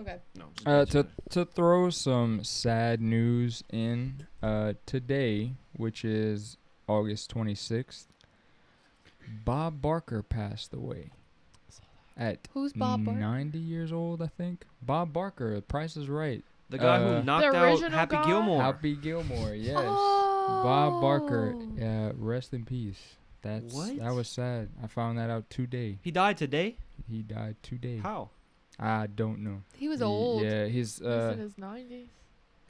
Okay. No. Just To throw some sad news in, today, which is August 26th, Bob Barker passed away at Who's Bob Barker? 90 years old, I think. Bob Barker, Price is Right. the guy who knocked The out original Happy guy? Gilmore. Happy Gilmore, yes. Oh. Bob Barker, rest in peace. That What? was sad. I found that out today. He died today? He died today. How? I don't know. He was old. Yeah, He's in his 90s.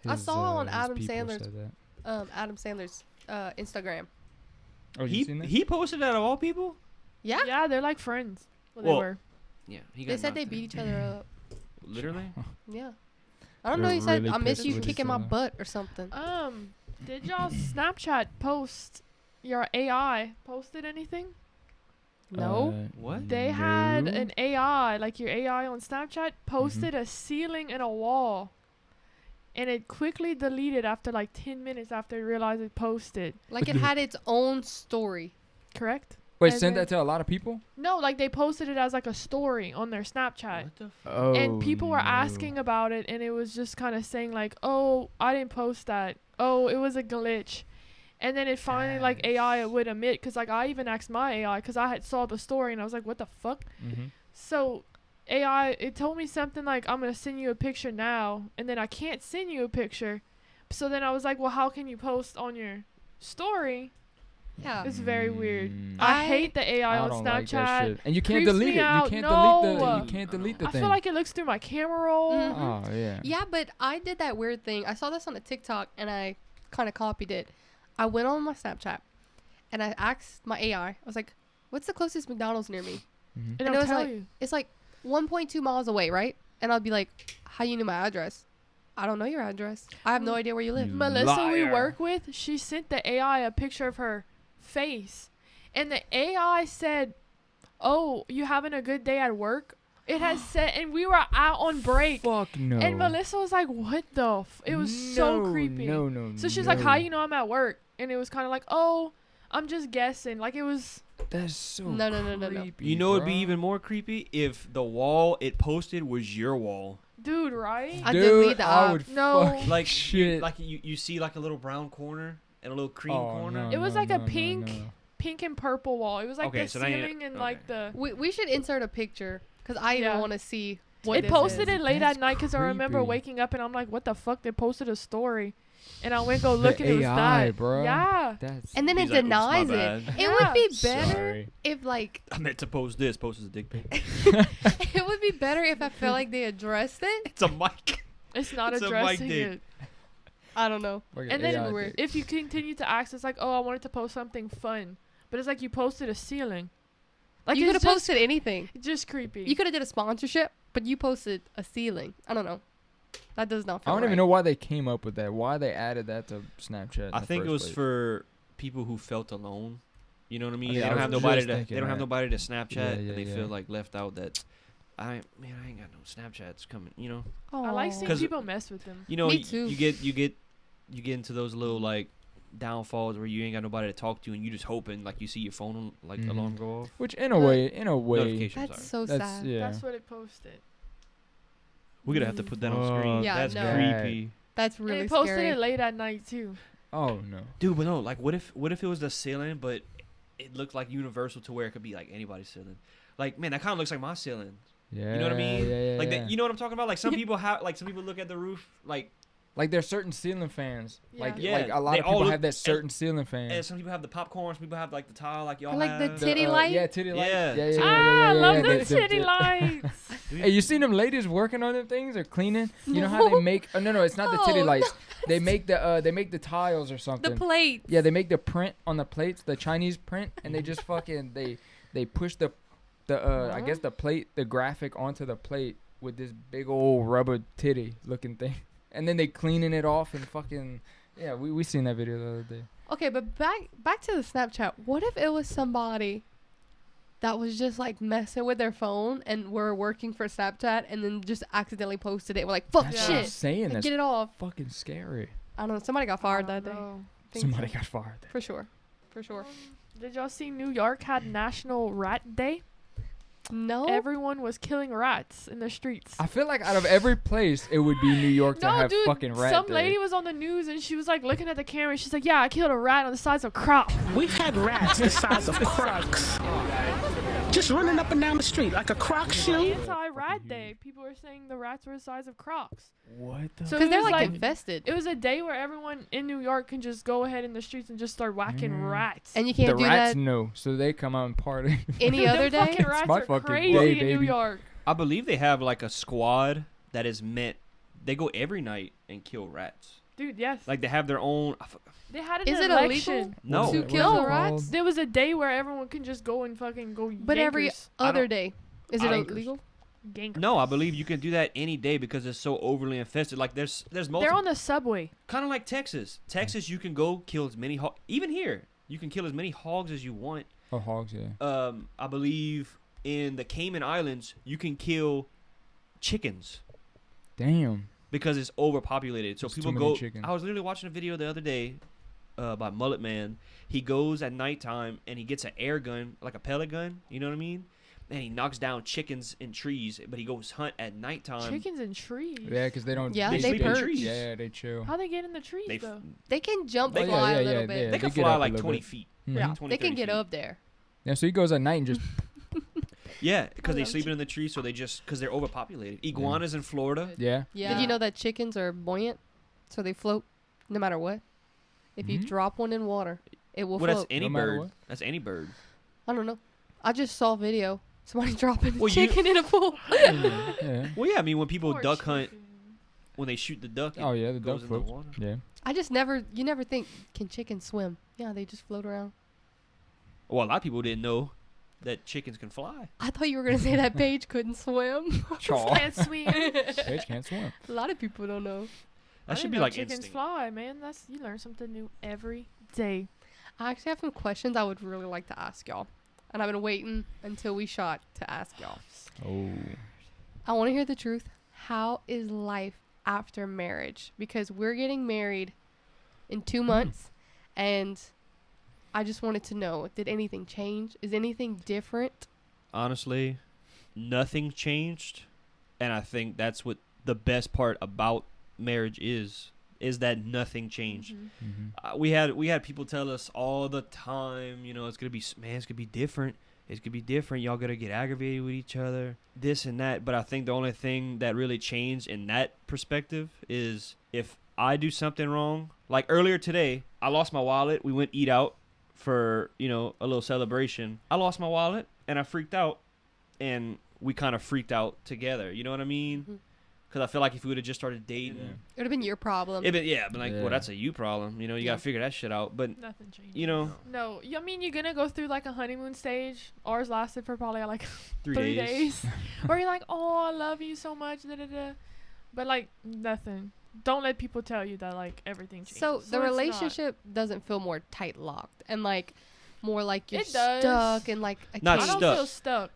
I saw on his Adam people Sandler's- said that. Adam Sandler's Instagram. Oh, you seen that? He posted that of all people? Yeah. Yeah, they're like friends. Well, Well, they were. Yeah. He got They said knocked they out. beat each other up. Literally? Yeah. I don't know. They're He said, really I miss pissed you with kicking each my other. butt or something. Did y'all Snapchat post your AI posted anything? No. What? They had no. an AI, like your AI on Snapchat, posted a ceiling and a wall. And it quickly deleted after like 10 minutes after it realized it posted. Like it had its own story. Correct? Wait, and send then- that to a lot of people? No, like they posted it as like a story on their Snapchat. What the f- Oh, And people were no. asking about it, and it was just kind of saying like, "Oh, I didn't post that. Oh, it was a glitch." And then it finally like AI would admit, cause like I even asked my AI, cause I had saw the story and I was like, "What the fuck?" Mm-hmm. So AI, it told me something like, "I'm gonna send you a picture now," and then I can't send you a picture. So then I was like, "Well, how can you post on your story?" Yeah. It's very weird. Mm. I I- hate the AI on don't like that Snapchat. shit. And you can't Creeps delete me it. out. You can't No. delete the. You can't delete the I thing. feel like it looks through my camera roll. Mhm. Oh yeah. Yeah, but I did that weird thing. I saw this on a TikTok and I kind of copied it. I went on my Snapchat and I asked my AI, I was like, what's the closest McDonald's near me? Mm-hmm. And And it I'll was tell like- you. It's like 1.2 miles away, right? And I'll be like, how you knew my address? I don't know your address. I have no idea where you live. You Melissa we liar. work with, she sent the AI a picture of her face. And the AI said, "Oh, you having a good day at work?" It has said, and we were out on break. Fuck no. And Melissa was like, "What the It was so No, creepy. No. So she's like, "How you know I'm at work?" And it was kind of like, "Oh, I'm just guessing." Like it was That's so No. creepy, You know, it'd be bro. even more creepy if the wall it posted was your wall. dude, right? I Dude, delete the I app. would No. fucking Like shit. Like you see like a little brown corner and a little cream Oh, corner. no, It was no, like a no, pink- no. Pink and purple wall. It was like Okay, the so now you- ceiling and okay. like the We should insert a picture because I even Yeah. want to see what it this posted is. it late That's at night because I remember creepy. waking up and I'm like, what the fuck? They posted a story. And I went go The look and it was AI, that. bro. Yeah. That's And then He's it like, "Oops, my denies it. bad." It would be Yeah. better sorry. if like I meant to post this. Post as a dick pic. it would be better if I felt like they addressed it. It's a mic. It's not It's a mic addressing dick. it. I don't know. Fucking And then AI we're- dick. If you continue to ask, it's like, oh, I wanted to post something fun. But it's like you posted a ceiling. Like You could it's have just, posted anything. just creepy. You could have did a sponsorship, but you posted a ceiling. I don't know. That does not I feel don't right. even know why they came up with that. Why they added that to Snapchat. in I the think it first was place. for people who felt alone. You know what I mean? Yeah, they I don't was have just nobody to. thinking They don't have that. nobody to Snapchat, Yeah, and they yeah. feel like left out. That I ain't got no Snapchats coming. You know. I like Aw. seeing 'Cause- people mess with them. You know. Me y- too. You get into those little like downfalls where you ain't got nobody to talk to, and you just hoping like you see your phone like Mhm. alarm go off. Which in a But- way, Notification. That's sorry. so that's sad. yeah. That's what it posted. We're gonna have to put that on screen. Yeah, That's no. creepy, That's And really it posted scary. it late at night too. Oh no. dude. But no, like, what if it was the ceiling, but it looked like universal to where it could be like anybody's ceiling. Like, man, that kind of looks like my ceiling. Yeah. You know what I mean? Yeah, Like, yeah. you know what I'm talking about? Like, some people have, like, some people look at the roof, like, Like there's certain ceiling fans. Like Yeah. like a lot They of all people look- have that certain ceiling fan. and some people have the popcorn, some people have like the tile, like y'all Or like the have. titty light? Yeah, titty light. Yeah. Yeah, yeah, yeah, Ah, yeah, I yeah, love yeah, the the- titty the- lights. Hey, you seen them ladies working on them things or cleaning? You know how they No. make? Oh, no, it's not the titty No, lights. They make the tiles or something. The plate. Yeah, they make the print on the plates, the Chinese print, and they just fucking they push the I guess the plate, the graphic onto the plate with this big old rubber titty looking thing, and then they cleaning it off and fucking yeah. We seen that video the other day. Okay, but back to the Snapchat. What if it was somebody that was just like messing with their phone and were working for Snapchat and then just accidentally posted it? We're like, fuck That's Yeah. what I'm shit. saying. Like, That's get it off. fucking scary. I don't know. Somebody got fired I that don't day. know. Think Somebody so. got fired. For sure. For sure. Did y'all see New York had National Rat Day? No. everyone was killing rats in the streets. I feel like out of every place, it would be New York to No, have dude, fucking rat some day. lady was on the news and she was like looking at the camera. She's like, "Yeah, I killed a rat on the size of Croc." We've had rats the size of crocs. Just running up and down the street like a croc shoe. Anti-rat day. People were saying the rats were the size of Crocs. What the? So Because it they're was like infested. It was a day where everyone in New York can just go ahead in the streets and just start whacking rats. And you can't the do rats that know, so they come out and party. any Dude, other them day. fucking rats my are fucking crazy day, in New baby. York. I believe they have like a squad that is meant. They go every night and kill rats. Dude, yes. Like they have their own. They had an Is it election. illegal No. to What is kill it the rats? called? There was a day where everyone can just go and fucking go. But every gankers. other don't- day. Is it Gankers. illegal? Gankers. No, I believe you can do that any day because it's so overly infested. Like there's They're multiple. on the subway. Kind of like Texas. Texas, you can go kill as many. Even here, you can kill as many hogs as you want. Oh, hogs, yeah. I believe in the Cayman Islands, you can kill chickens Damn. because it's overpopulated. So There's people too many go. chickens. I was literally watching a video the other day by Mullet Man. He goes at nighttime and he gets an air gun, like a pellet gun. You know what I mean? And he knocks down chickens in trees. But he goes hunt at nighttime. Chickens and trees. Yeah, because they don't. Yeah, They sleep in perch. trees. Yeah, they chill. How they get in the trees They f- though? They can jump They- fly yeah, a yeah, little yeah, bit. They they can get fly up a like little 20 bit. feet. Mhm. Yeah, 20, they can 30 get feet. up there. Yeah, so he goes at night and just. Yeah, because they love sleeping in the trees, so they just because they're overpopulated. Iguanas in Florida. Yeah. Did you know that chickens are buoyant, so they float no matter what? If you Mhm. drop one in water, it will Well, that's float. any No matter bird. what. That's any bird. I don't know. I just saw a video. Somebody dropping a Well, you- chicken in a pool. Yeah. Well, yeah, I mean when people Poor duck hunt, chicken. when they shoot the duck, it Oh yeah, the goes duck in the floats. water. Yeah. I just you never think, can chickens swim? Yeah, they just float around. Well, a lot of people didn't know that chickens can fly. I thought you were going to say that Paige couldn't swim. Chaw. Can't swim. Paige can't swim. A lot of people don't know. That I should didn't be know like chickens instinct. fly, man. You learn something new every day. I actually have some questions I would really like to ask y'all. And I've been waiting until we shot to ask y'all. Oh. I want to hear the truth. How is life after marriage? Because we're getting married in 2 months. And I just wanted to know, did anything change? Is anything different? Honestly, nothing changed, and I think that's what the best part about marriage is that nothing changed. Mhm. Mm-hmm. We had people tell us all the time, you know, it's gonna be different. It's gonna be different. Y'all gotta get aggravated with each other, this and that. But I think the only thing that really changed in that perspective is if I do something wrong. Like earlier today, I lost my wallet. We went eat out for, you know, a little celebration. I lost my wallet and I freaked out, and we kind of freaked out together. You know what I mean? Mhm. Because I feel like if we would have just started dating, Yeah. It would have been your problem. it'd been like, Yeah. well, that's a you problem. You know, you Yeah. gotta figure that shit out. But Nothing changed. you know, No, I mean you're gonna go through like a honeymoon stage. Ours lasted for probably like 3 3 days. days. Where you're like, oh, I love you so much, da da da. But like nothing. Don't let people tell you that like everything changes. So the it's not. relationship doesn't feel more tight locked and like more like you're It does. stuck and like a Not I cage. don't stuck. feel stuck.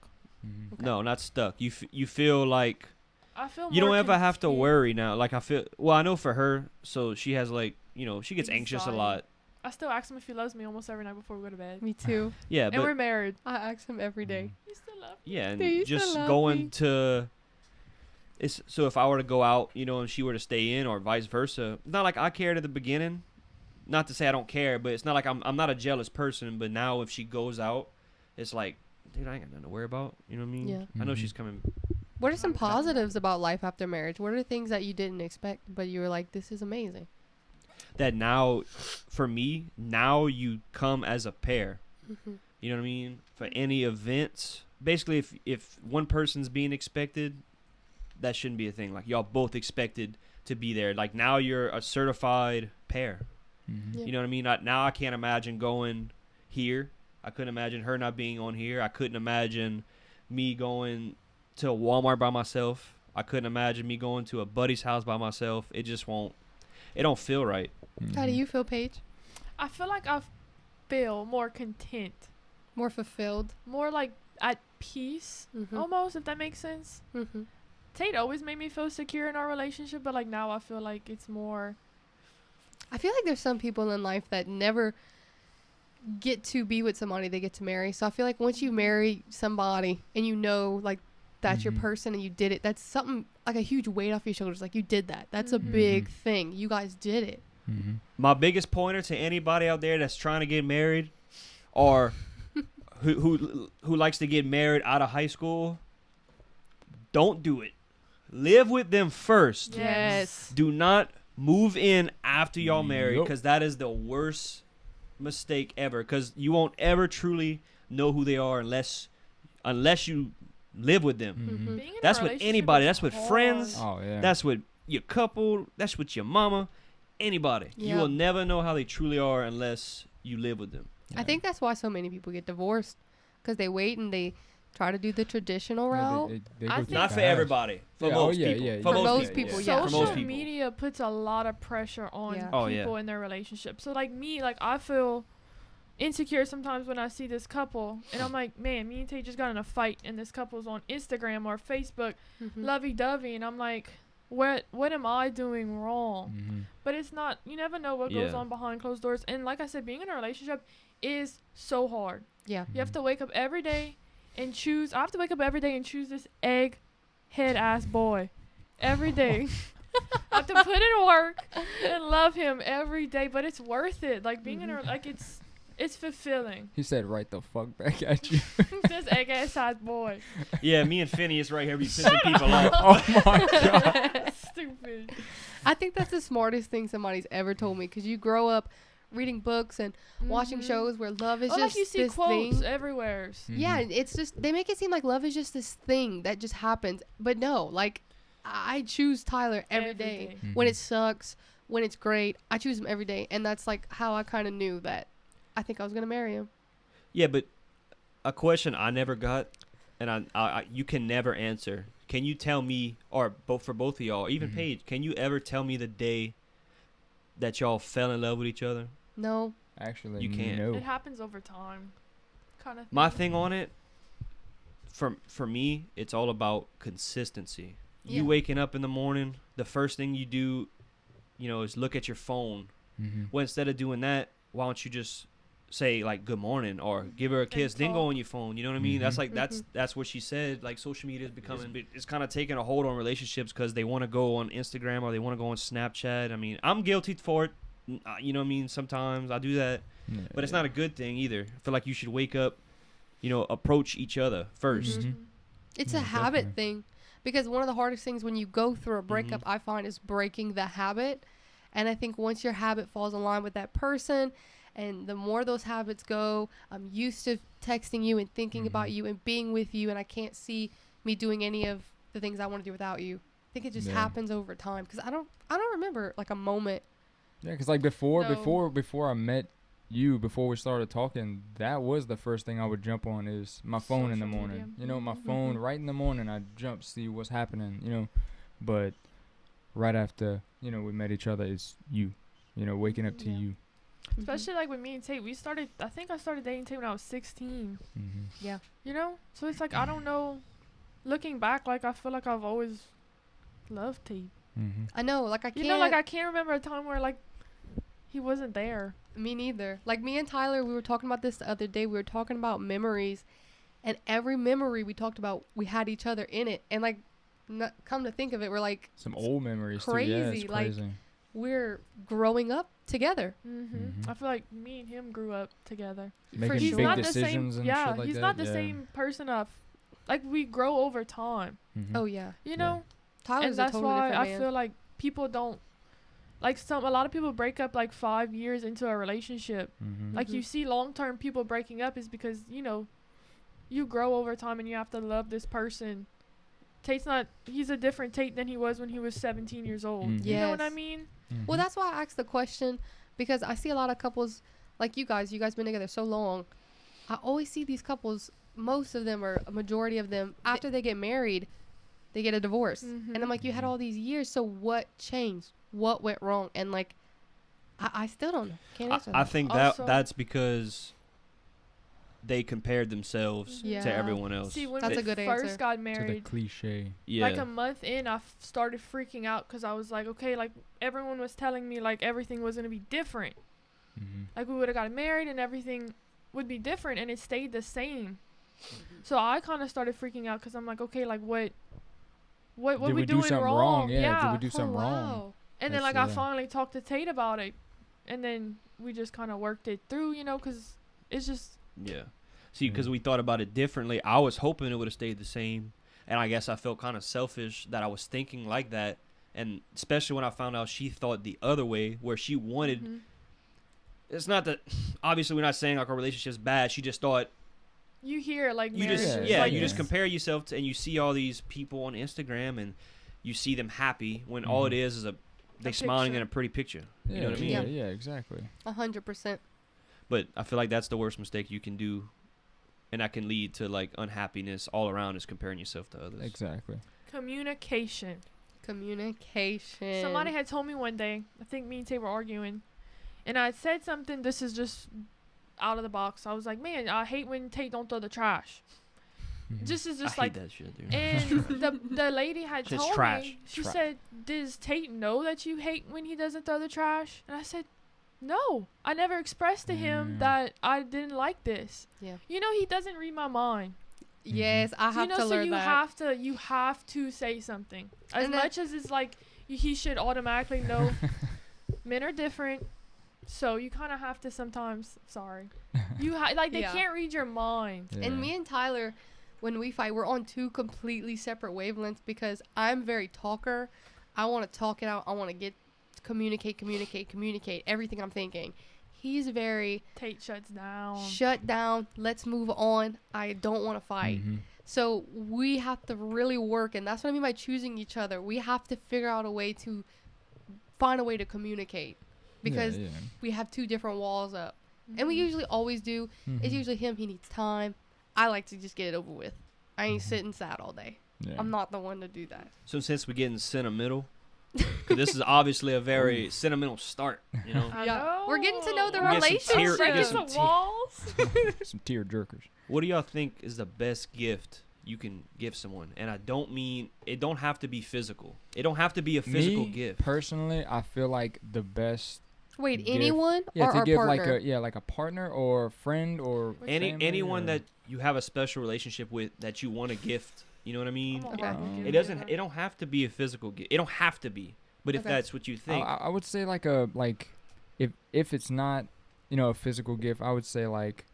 Mm-hmm. No, not stuck. You feel like I feel you don't more ever have to content. worry now. Like I feel. Well, I know for her, so she has like, you know, she gets anxious a Anxiety. lot. I still ask him if he loves me almost every night before we go to bed. Me too. Yeah, And we're but married. I ask him every day. You still love me? yeah, and Do you still just love going me? to. It's so if I were to go out, you know, and she were to stay in, or vice versa. It's not like I cared at the beginning. Not to say I don't care, but it's not like I'm not a jealous person. But now if she goes out, it's like, dude, I ain't got nothing to worry about. You know what I mean? Yeah. I know Mhm. she's coming. What are some positives about life after marriage? What are things that you didn't expect, but you were like, this is amazing? That now, for me, now you come as a pair. Mm-hmm. You know what I mean? For any events, basically, if one person's being expected, that shouldn't be a thing. Like y'all both expected to be there. Like now you're a certified pair. Mm-hmm. Yeah. You know what I mean? Now I can't imagine going here. I couldn't imagine her not being on here. I couldn't imagine me going to Walmart by myself. I couldn't imagine me going to a buddy's house by myself. It just won't. It don't feel right. How do you feel, Paige? I feel like I feel more content, More fulfilled? more like at peace, Mm-hmm. almost, if that makes sense. Mm-hmm. Tate always made me feel secure in our relationship, but like now I feel like it's more. I feel like there's some people in life that never get to be with somebody they get to marry. So I feel like once you marry somebody and you know like that's your person and you did it, that's something like a huge weight off your shoulders. Like you did that. That's a big thing. You guys did it. My biggest pointer to anybody out there that's trying to get married or who likes to get married out of high school, don't do it. Live with them first. Yes. Do not move in after y'all married, because that is the worst mistake ever, because you won't ever truly know who they are unless you live with them. That's with anybody. That's with friends. Oh yeah. That's with your couple. That's with your mama. Anybody. You will never know how they truly are unless you live with them. I think that's why so many people get divorced, because they wait and they try to do the traditional route. They I go think- too Not for fast. everybody. For Yeah, most oh, yeah, people. yeah, For yeah. most For people. most people, yeah. For Social most people. media puts a lot of pressure on Yeah. people in their relationship. So like me, like I feel insecure sometimes when I see this couple and I'm like, man, me and Tay just got in a fight and this couple's on Instagram or Facebook lovey-dovey, and I'm like, what am I doing wrong? But it's not, you never know what goes on behind closed doors. And like I said, being in a relationship is so hard. Yeah. You have to wake up every day and choose. I have to wake up every day and choose this egg head ass boy every day. I have to put in work and love him every day, but it's worth it. Like being in a, like it's fulfilling. He said right the fuck back at you. This egg ass boy. Yeah, me and Phineas right here be pissing people off. Oh my god. Stupid. I think that's the smartest thing somebody's ever told me, because you grow up reading books and watching shows where love is Oh, just like you see this quotes thing. everywhere. Yeah, it's just, they make it seem like love is just this thing that just happens. But no, like, I choose Tyler every day. When it sucks, when it's great, I choose him every day. And that's like how I kind of knew that I think I was going to marry him. Yeah, but a question I never got, and I you can never answer. Can you tell me, or for both of y'all, even Paige, can you ever tell me the day that y'all fell in love with each other? No. Actually, You can't. No. It happens over time. Kind of. My thing on it, for me, it's all about consistency. Yeah. You waking up in the morning, the first thing you do, is look at your phone. Well, instead of doing that, why don't you just say like good morning or give her a kiss, then go on your phone? You know what I mean? That's like that's what she said. Like social media is becoming, it's kind of taking a hold on relationships because they want to go on Instagram or they want to go on Snapchat. I mean, I'm guilty for it. You know what I mean? Sometimes I do that, but it's not a good thing either. I feel like you should wake up, approach each other first. It's a habit thing, because one of the hardest things when you go through a breakup, I find, is breaking the habit. And I think once your habit falls in line with that person, and the more those habits go, I'm used to texting you and thinking about you and being with you, and I can't see me doing any of the things I want to do without you. I think it just happens over time, because I don't remember like a moment. Yeah, because like before I met you, before we started talking, that was the first thing I would jump on, is my phone in the Social morning. media. My phone right in the morning, I'd jump, see what's happening, but right after, we met each other, it's you, waking up to you. Especially like with me and Tate, I think I started dating Tate when I was 16. Yeah. So it's like, I don't know, looking back, like I feel like I've always loved Tate. I know, like I can't. I can't remember a time where like he wasn't there. Me neither. Like me and Tyler, we were talking about this the other day. We were talking about memories, and every memory we talked about, we had each other in it. And like, come to think of it, we're like some old memories crazy. too. Yeah, it's crazy. Like we're growing up together. I feel like me and him grew up together. Making sure. big not the decisions same. and Yeah, shit like he's that. not the same person of, like we grow over time. Oh yeah. You know, Tyler's and that's a totally why different I man. feel like people don't. Like a lot of people break up like 5 years into a relationship. Like you see long-term people breaking up is because, you grow over time and you have to love this person. He's a different Tate than he was when he was 17 years old. You know what I Yes. mean? Well, that's why I asked the question, because I see a lot of couples like you guys been together so long. I always see these couples, most of them, or a majority of them, after they get married, they get a divorce. And I'm like, you had all these years, so what changed? What went wrong? And like, I still don't know. Can't answer that. I think Also- that's because they compared themselves Yeah. to everyone else. See, when That's we a good first answer. got To the married, cliche. Yeah. like a month in, I started freaking out because I was like, okay, like everyone was telling me like everything was going to be different. Like we would have gotten married and everything would be different, and it stayed the same. So I kind of started freaking out because I'm like, okay, like what Did we we do doing something wrong? Yeah. Did we do something wrong? Wow. And then That's- like I yeah. finally talked to Tate about it, and then we just kind of worked it through, you know, because it's just Yeah. See, because we thought about it differently. I was hoping it would have stayed the same, and I guess I felt kind of selfish that I was thinking like that, and especially when I found out she thought the other way, where she wanted. It's not that. Obviously, we're not saying like our relationship's bad. She just thought you hear like you marriage just is yeah, like you this. just compare yourself to, and you see all these people on Instagram, and you see them happy when all it is a they smiling picture. in a pretty picture. Yeah, You know what I mean? Yeah, exactly. 100%. But I feel like that's the worst mistake you can do, and that can lead to like unhappiness all around, is comparing yourself to others. Exactly. Communication. Communication. Somebody had told me one day, I think me and Tay were arguing, and I said something, this is just out of the box. I was like, man, I hate when Tate don't throw the trash. Just is just I like hate that shit, dude. and the lady had Just told trash. me, she Trash. said, does Tate know that you hate when he doesn't throw the trash? And I said, no, I never expressed to him that I didn't like this. Yeah. You know, he doesn't read my mind. Yes, I have you know, to so learn you that. you have to say something. As And then- much as it's like he should automatically know men are different. So you kind of have to sometimes, sorry. Like they Yeah. can't read your mind. And me and Tyler, when we fight, we're on two completely separate wavelengths because I'm very talker. I want to talk it out. I want to communicate everything I'm thinking. He's very Tate shuts down. shut down. Let's move on. I don't want to fight. So we have to really work, and that's what I mean by choosing each other. We have to figure out a way to find a way to communicate because we have two different walls up. And we usually always do. It's usually him. He needs time. I like to just get it over with. I ain't sitting sad all day. Yeah. I'm not the one to do that. So since we're getting sentimental, 'cause this is obviously a very sentimental start, you know. I Yeah. know. We're getting to know the We get some tear- relationship. we get Breaking some the tear- walls. Some tear jerkers. What do y'all think is the best gift you can give someone? And I don't mean it don't have to be physical. It don't have to be a physical Me, gift. personally, I feel like the best. Wait, gift- anyone Yeah, or to our give partner? like a partner or a friend or family Anyone or- that you have a special relationship with that you want to gift. You know what I mean? I'm a Okay. horrible It gift It doesn't. giver. It don't have to be a physical gift. It don't have to be. But if Okay. that's what you think, I would say like if it's not a physical gift, I would say like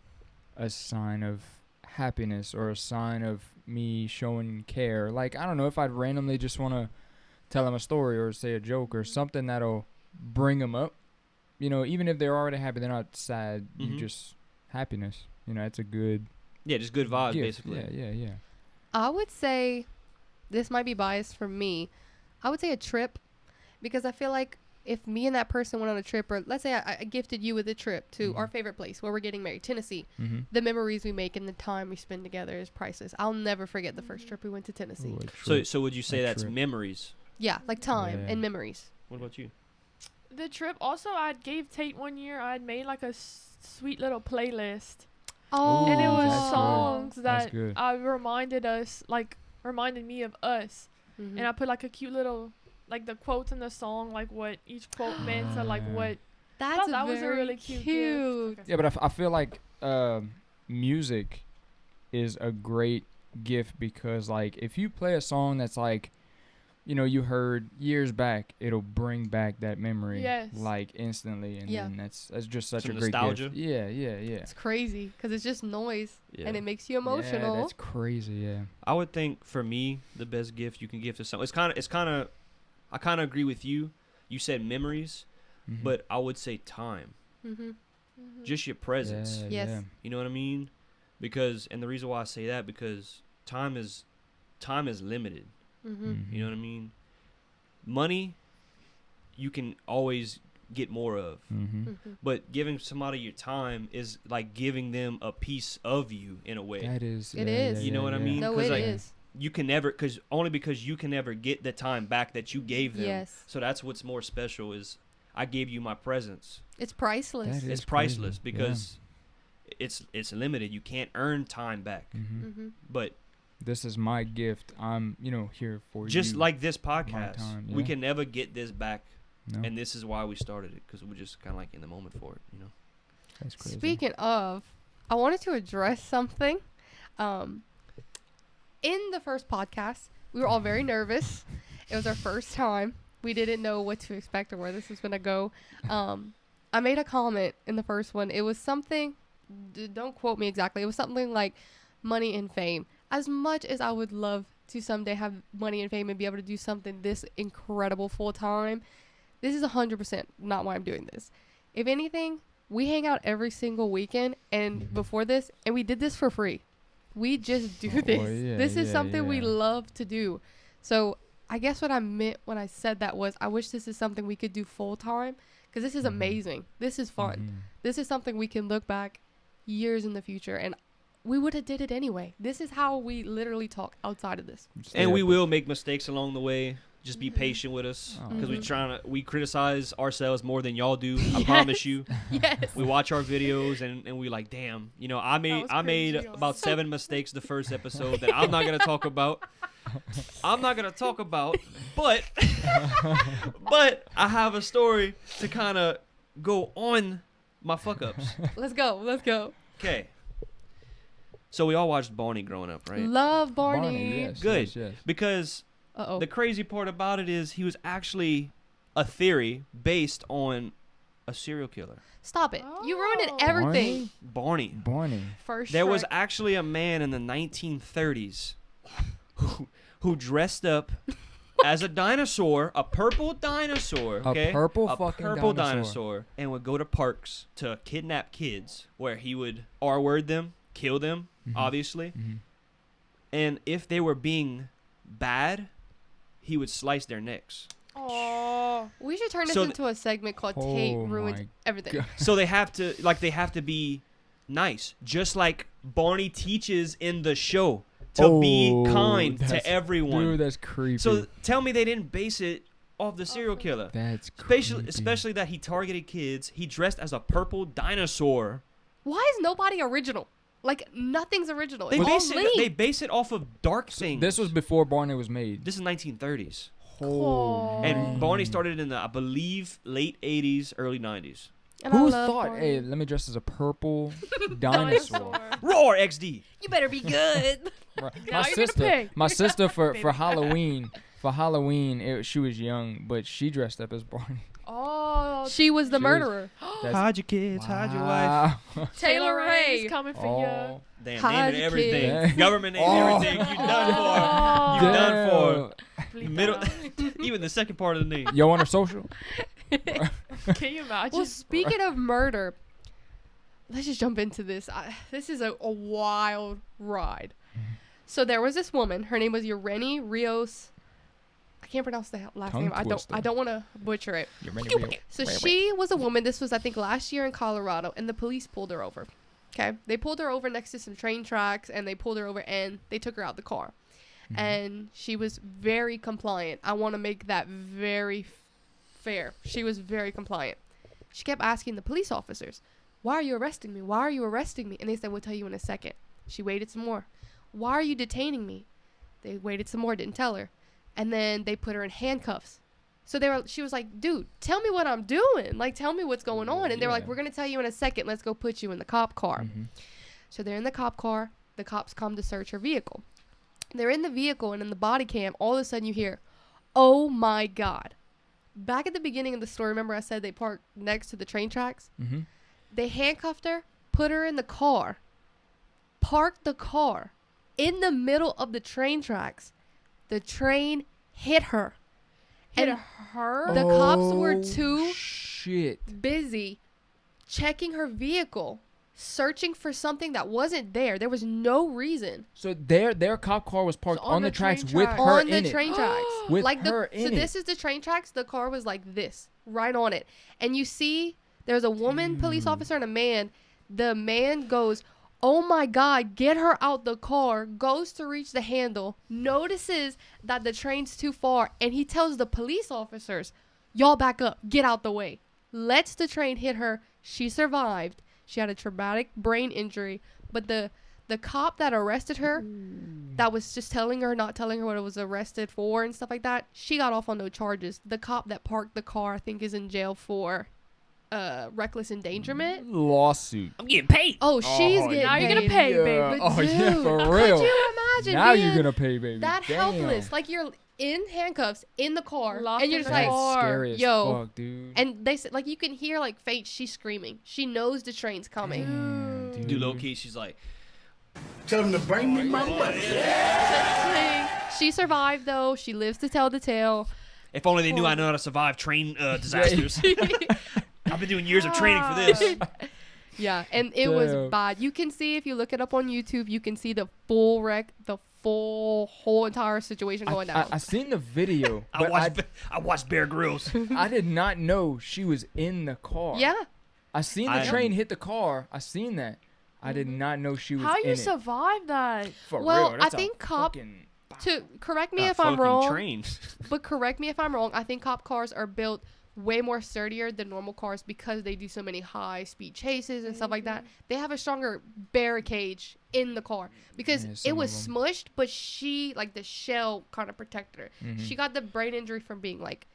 a sign of happiness or a sign of me showing care. Like I don't know if I'd randomly just want to tell them a story or say a joke or something that'll bring them up. Even if they're already happy, they're not sad. Mhm. You just happiness. It's a good yeah, just good vibes, gift. basically. Yeah. I would say, this might be biased from me, I would say a trip, because I feel like if me and that person went on a trip, or let's say I gifted you with a trip to our favorite place where we're getting married, Tennessee, the memories we make and the time we spend together is priceless. I'll never forget the first trip we went to Tennessee. Ooh, a So trip. would you say A that's trip. memories? Yeah, like time Yeah. and memories. What about you? The trip. Also, I gave Tate one year. I had made like a sweet little playlist, Oh, and it was that's good. songs That's that good. reminded me of us. Mhm. And I put like a cute little, like the quotes in the song, like what each quote meant to like what. That's that was a very really cute gift. Okay. Yeah, but I feel like music is a great gift because like if you play a song that's like you heard years back, it'll bring back that memory Yes. like instantly, and Yeah. then that's just such Some a great nostalgia? gift. Yeah. It's crazy because it's just noise Yeah. and it makes you emotional. Yeah, that's crazy. Yeah. I would think for me, the best gift you can give to someone. I kind of agree with you. You said memories, Mhm. but I would say time. Mm-hmm. Just your presence. Yeah, Yes. yeah. You know what I mean? And the reason why I say that, because time is limited. Mm-hmm. You know what I mean? Money, you can always get more of. Mm-hmm. Mm-hmm. But giving somebody your time is like giving them a piece of you in a way. That is. It yeah, is. yeah, You know yeah, what I yeah. mean? No, 'Cause, it like, is. You can never, because you can never get the time back that you gave them. Yes. So that's what's more special is I gave you my presence. It's priceless. That It's is priceless crazy. because it's limited. You can't earn time back. Yeah. Mhm. Mm-hmm. But This is my gift. I'm here for you. just like this my podcast, time, we yeah. can never get this back No. And this is why we started it, because we're just kind of like in the moment for it, you know. That's crazy. Speaking of, I wanted to address something. In the first podcast, we were all very nervous. It was our first time. We didn't know what to expect or where this was going to go. I made a comment in the first one. It was something, don't quote me exactly. It was something like money and fame. As much as I would love to someday have money and fame and be able to do something this incredible full time, this is 100% not why I'm doing this. If anything, we hang out every single weekend and before this, and we did this for free. We just do this. Yeah, this is something we love to do. So I guess what I meant when I said that was I wish this is something we could do full time, because this is amazing. This is fun. This is something we can look back years in the future, and we would have did it anyway. This is how we literally talk outside of this. And we will make mistakes along the way. Just be patient with us, because we criticize ourselves more than y'all do. I promise you. Yes. We watch our videos and we like, damn, you know, I made about 7 mistakes the first episode that I'm not gonna talk about. But but I have a story to kind of go on my fuck ups. Let's go. Okay. So we all watched Barney growing up, right? Love Barney. Yes, Good. yes. Because Uh-oh. the crazy part about it is he was actually a theory based on a serial killer. Stop it. You ruined Oh. everything. Barney. First There was Shrek. actually a man in the 1930s who dressed up as a dinosaur, a purple dinosaur, okay? A purple dinosaur, and would go to parks to kidnap kids, where he would R-word them, kill them, obviously. And if they were being bad, he would slice their necks. Oh, We should turn this So into a segment called Tate Oh Ruins my Everything. God. So they have to be nice, just like Barney teaches in the show, to be kind to everyone. Dude, that's creepy. So tell me they didn't base it off the serial killer. That's creepy. Especially that he targeted kids. He dressed as a purple dinosaur. Why is nobody original? Like, nothing's original. They It's all base lame. it. They base it off of dark things. This was before Barney was made. This is 1930s, Oh, and Barney started in the, I believe, late 80s, early 90s. And I Who love thought, Barney. hey, let me dress as a purple dinosaur? Roar XD. You better be good. Right. Now you're gonna pay. My sister for Baby. Halloween, she was young, but she dressed up as Barney. oh, She was the She was- murderer. Hide your kids. Hide your wife. Wow. Taylor Ray. is coming for Oh. Damn, Hide naming your everything. kids. Government naming Oh. everything. You done Oh. for. You done for. you. Middle, even the second part of the name. Yo, on her social? Can you imagine? Well, speaking of murder, let's just jump into this. This is a wild ride. So there was this woman. Her name was Ureni Rios. I can't pronounce the last Tongue name. twister. I don't want to butcher it. You're ready, real. So she was a woman. This was, I think, last year in Colorado, and the police pulled her over. Okay, they pulled her over next to some train tracks, and they pulled her over and they took her out the car. And she was very compliant. I want to make that very fair. She was very compliant. She kept asking the police officers, "Why are you arresting me? Why are you arresting me?" And they said, "We'll tell you in a second." She waited some more. "Why are you detaining me?" They waited some more, didn't tell her. And then they put her in handcuffs. So she was like, "Dude, tell me what I'm doing. Like, tell me what's going on." And they were like, Yeah. "We're going to tell you in a second. Let's go put you in the cop car." So they're in the cop car. The cops come to search her vehicle. They're in the vehicle, and in the body cam, all of a sudden you hear, "Oh my God." Back at the beginning of the story, remember I said they parked next to the train tracks? They handcuffed her, put her in the car, parked the car in the middle of the train tracks. The train hit her. Hit And her. the cops were too Shit. busy checking her vehicle, searching for something that wasn't there. There was no reason. So their cop car was parked So on on the the tracks train with tracks. her On in the it. train tracks. With like her so in this is the train tracks. The car was like this, right on it. And you see there's a woman police officer and a man. The man goes, "Oh my God, get her out the car," goes to reach the handle, notices that the train's too far, and he tells the police officers, "Y'all back up, get out the way." Lets the train hit her. She survived. She had a traumatic brain injury, but the The cop that arrested her, that was just not telling her what it was arrested for and stuff like that, she got off on no charges. The cop that parked the car, I think, is in jail for reckless endangerment. Lawsuit. I'm getting paid. Oh, she's getting now paid. you're gonna pay, Yeah. baby. Oh, Dude, yeah, for could real. you imagine Now being you're gonna pay, baby. that Damn. helpless? Like, you're in handcuffs in the car, Locked and you're in just the like, car. Scary as yo. fuck, dude. and they said, like, you can hear, like, Faith, she's screaming. She knows the train's coming. Damn, Dude, low key, she's like, Tell them to bring me my money. She survived, though. She lives to tell the tale. if only they knew I know how to survive train disasters. I've been doing years of training for this. Yeah, and it was Damn. bad. You can see, if you look it up on YouTube, you can see the full wreck, the whole entire situation going down. I seen the video, I but watched Bear Grylls. I did not know she was in the car. Yeah. I seen the I- train hit the car. I seen that. I did not know she was How in you it. survive that? For Well, real. I That's a think cop- fucking- To correct me A if I'm fucking wrong, Train. but correct me if I'm wrong. I think cop cars are built way more sturdier than normal cars because they do so many high speed chases and stuff like that. They have a stronger barricade in the car because Yeah, it some was of 'em. smushed, but she, like, the shell kind of protected her. Mhm. She got the brain injury from being, like,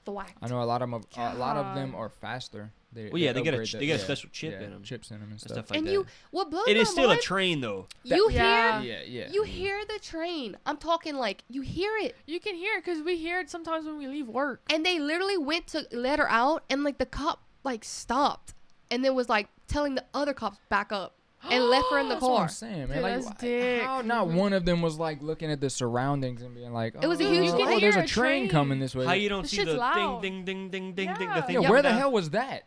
thwacked. I know a lot of them are faster. Well, yeah, they get upgrade a special chip in 'em. Chips in them and stuff. Stuff like And that. what blows It my is still a mind, train, though. you Yeah. hear Yeah. you hear the train. I'm talking, like, you hear it. You can hear it because we hear it sometimes when we leave work. And they literally went to let her out, and, like, the cop, like, stopped and then was, like, telling the other cops back up and left her in the That's what car. I'm saying, man. Dude, Like, that's dick. how not one of them was like looking at the surroundings and being like, It was a oh, huge oh, thing. there's hear a a train train. coming this way. How you don't The see shit's the loud. ding, ding, ding, ding, ding, the Yeah. thing? Yeah, Yeah. where coming the down? hell was that?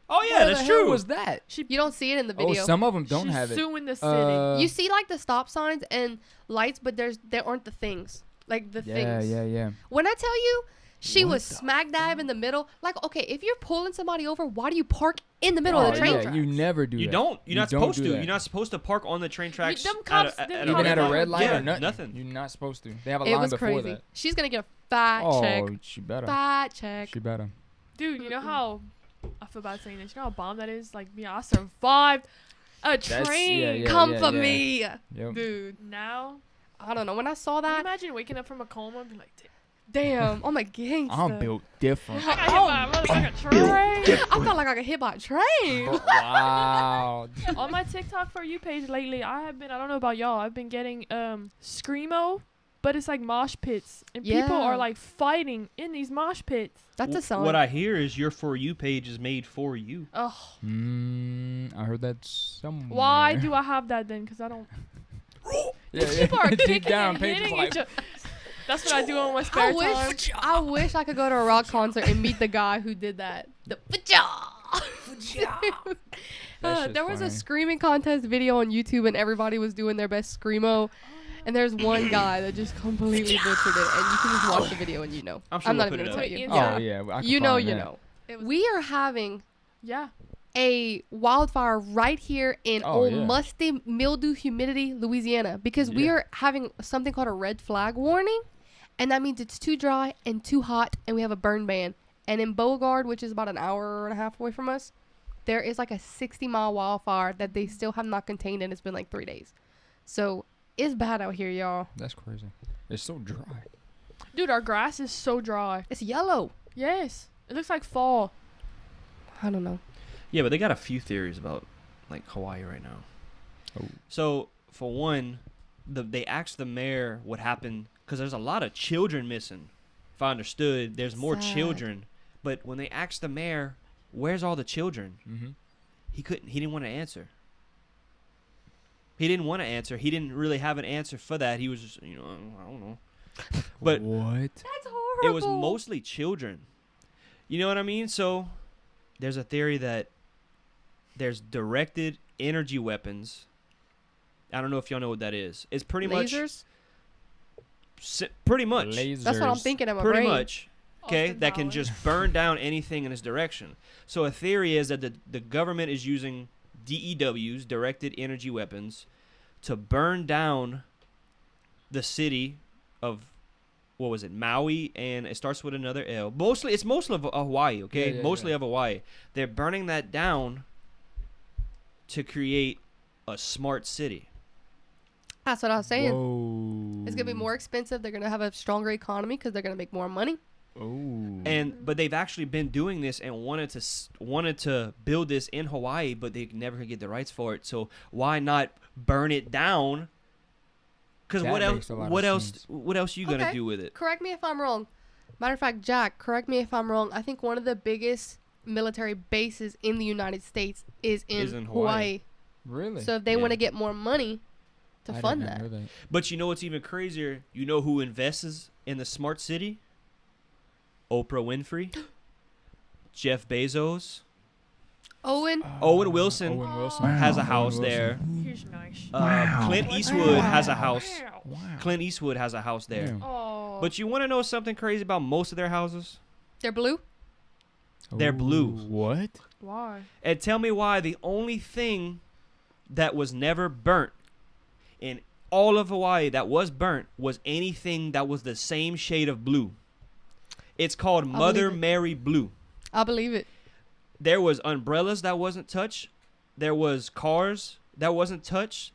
Oh yeah, Where that's the hell true. was that? You don't see it in the Oh, video. some of them don't She's have it. suing the city. You see, like, the stop signs and lights, but there aren't the things. Like, the things. Yeah. When I tell you, she What was the smack dab in the middle. Like, okay, if you're pulling somebody over, why do you park in the middle of the train Oh, yeah, tracks? you never do You that. don't. You're not don't supposed do to. that. You're not supposed to park on the train tracks. them cops- them a Even at a Nothing. red light Yeah, or nothing. nothing. You're not supposed to. They have a It line was before crazy. that. She's gonna get a fat check. Oh, she better. Fat check. She better. Dude, you know how I feel bad saying this. You know how bomb that is? Like, I survived a train. yeah. Come for me, Yep. dude. Now, I don't know. When I saw can you that, imagine waking up from a coma and be like, damn, I'm a gangster. I'm built different. I got hit by a motherfucking train. I felt like I got hit by a train. Wow. On my TikTok For You page lately, I don't know about y'all, I've been getting screamo, but it's like mosh pits. And people Yeah. are like fighting in these mosh pits. That's a song. What I hear is your For You page is made for you. Ugh. I heard that somewhere. Why do I have that then? Because I don't. Yeah, People are Deep kicking down, and Paige is hitting like, each other. That's what I do on my spare time. I wish I could go to a rock concert and meet the guy who did that. The That shit's there was a funny. screaming contest video on YouTube and everybody was doing their best screamo. And there's one guy that just completely butchered it, and you can just watch the video and you know. I'm sure not we'll even put gonna it tell up. you. Yeah. Oh yeah, I can You know, find you that. know. We are having Yeah. a wildfire right here in Oh, old yeah. musty mildew humidity Louisiana because we Yeah. are having something called a red flag warning, and that means it's too dry and too hot and we have a burn ban. And in Beauregard, which is about an hour and a half away from us, there is like a 60-mile wildfire that they still have not contained, and it's been like 3 days. So it's bad out here, y'all. That's crazy. It's so dry. Dude, our grass is so dry. It's yellow. Yes. It looks like fall. I don't know. Yeah, but they got a few theories about like Hawaii right now. Oh. So for one, they asked the mayor what happened because there's a lot of children missing. If I understood, there's more Sad. children. But when they asked the mayor, "Where's all the children?" Mm-hmm. He didn't want to answer. He didn't want to answer. He didn't really have an answer for that. He was just, I don't know. But what? That's horrible. it was mostly children. You know what I mean? So there's a theory that there's directed energy weapons. I don't know if y'all know what that is. It's pretty lasers. pretty much. Lasers. That's what I'm thinking in my Pretty brain. much. Okay, Austin that can Powers. just burn down anything in its direction. So a theory is that the government is using DEWs, directed energy weapons, to burn down the city of, what was it, Maui, and it starts with another L. It's mostly of Hawaii, okay? Yeah, mostly yeah. of Hawaii. They're burning that down to create a smart city. That's what I was saying. Whoa. It's gonna be more expensive. They're gonna have a stronger economy because they're gonna make more money. Oh. But they've actually been doing this and wanted to build this in Hawaii, but they never could get the rights for it. So why not burn it down? Because what else you gonna Okay. do with it? Correct me if I'm wrong. Matter of fact, Jack, correct me if I'm wrong. I think one of the biggest military bases in the United States is in Hawaii. Really? So if they want to get more money to I fund did not that. know that. But you know what's even crazier? You know who invests in the smart city? Oprah Winfrey, Jeff Bezos, Owen, Owen Wilson Owen Wilson has a Owen house Wilson. there. He's nice. Clint Eastwood has a house. Wow. Clint Eastwood has a house there. Damn. Oh. But you want to know something crazy about most of their houses? they're blue. They're blue. What? Why? And tell me why the only thing that was never burnt in all of Hawaii that was burnt was anything that was the same shade of blue. It's called Mother it. Mary Blue. I believe it. There was umbrellas that wasn't touched. There was cars that wasn't touched.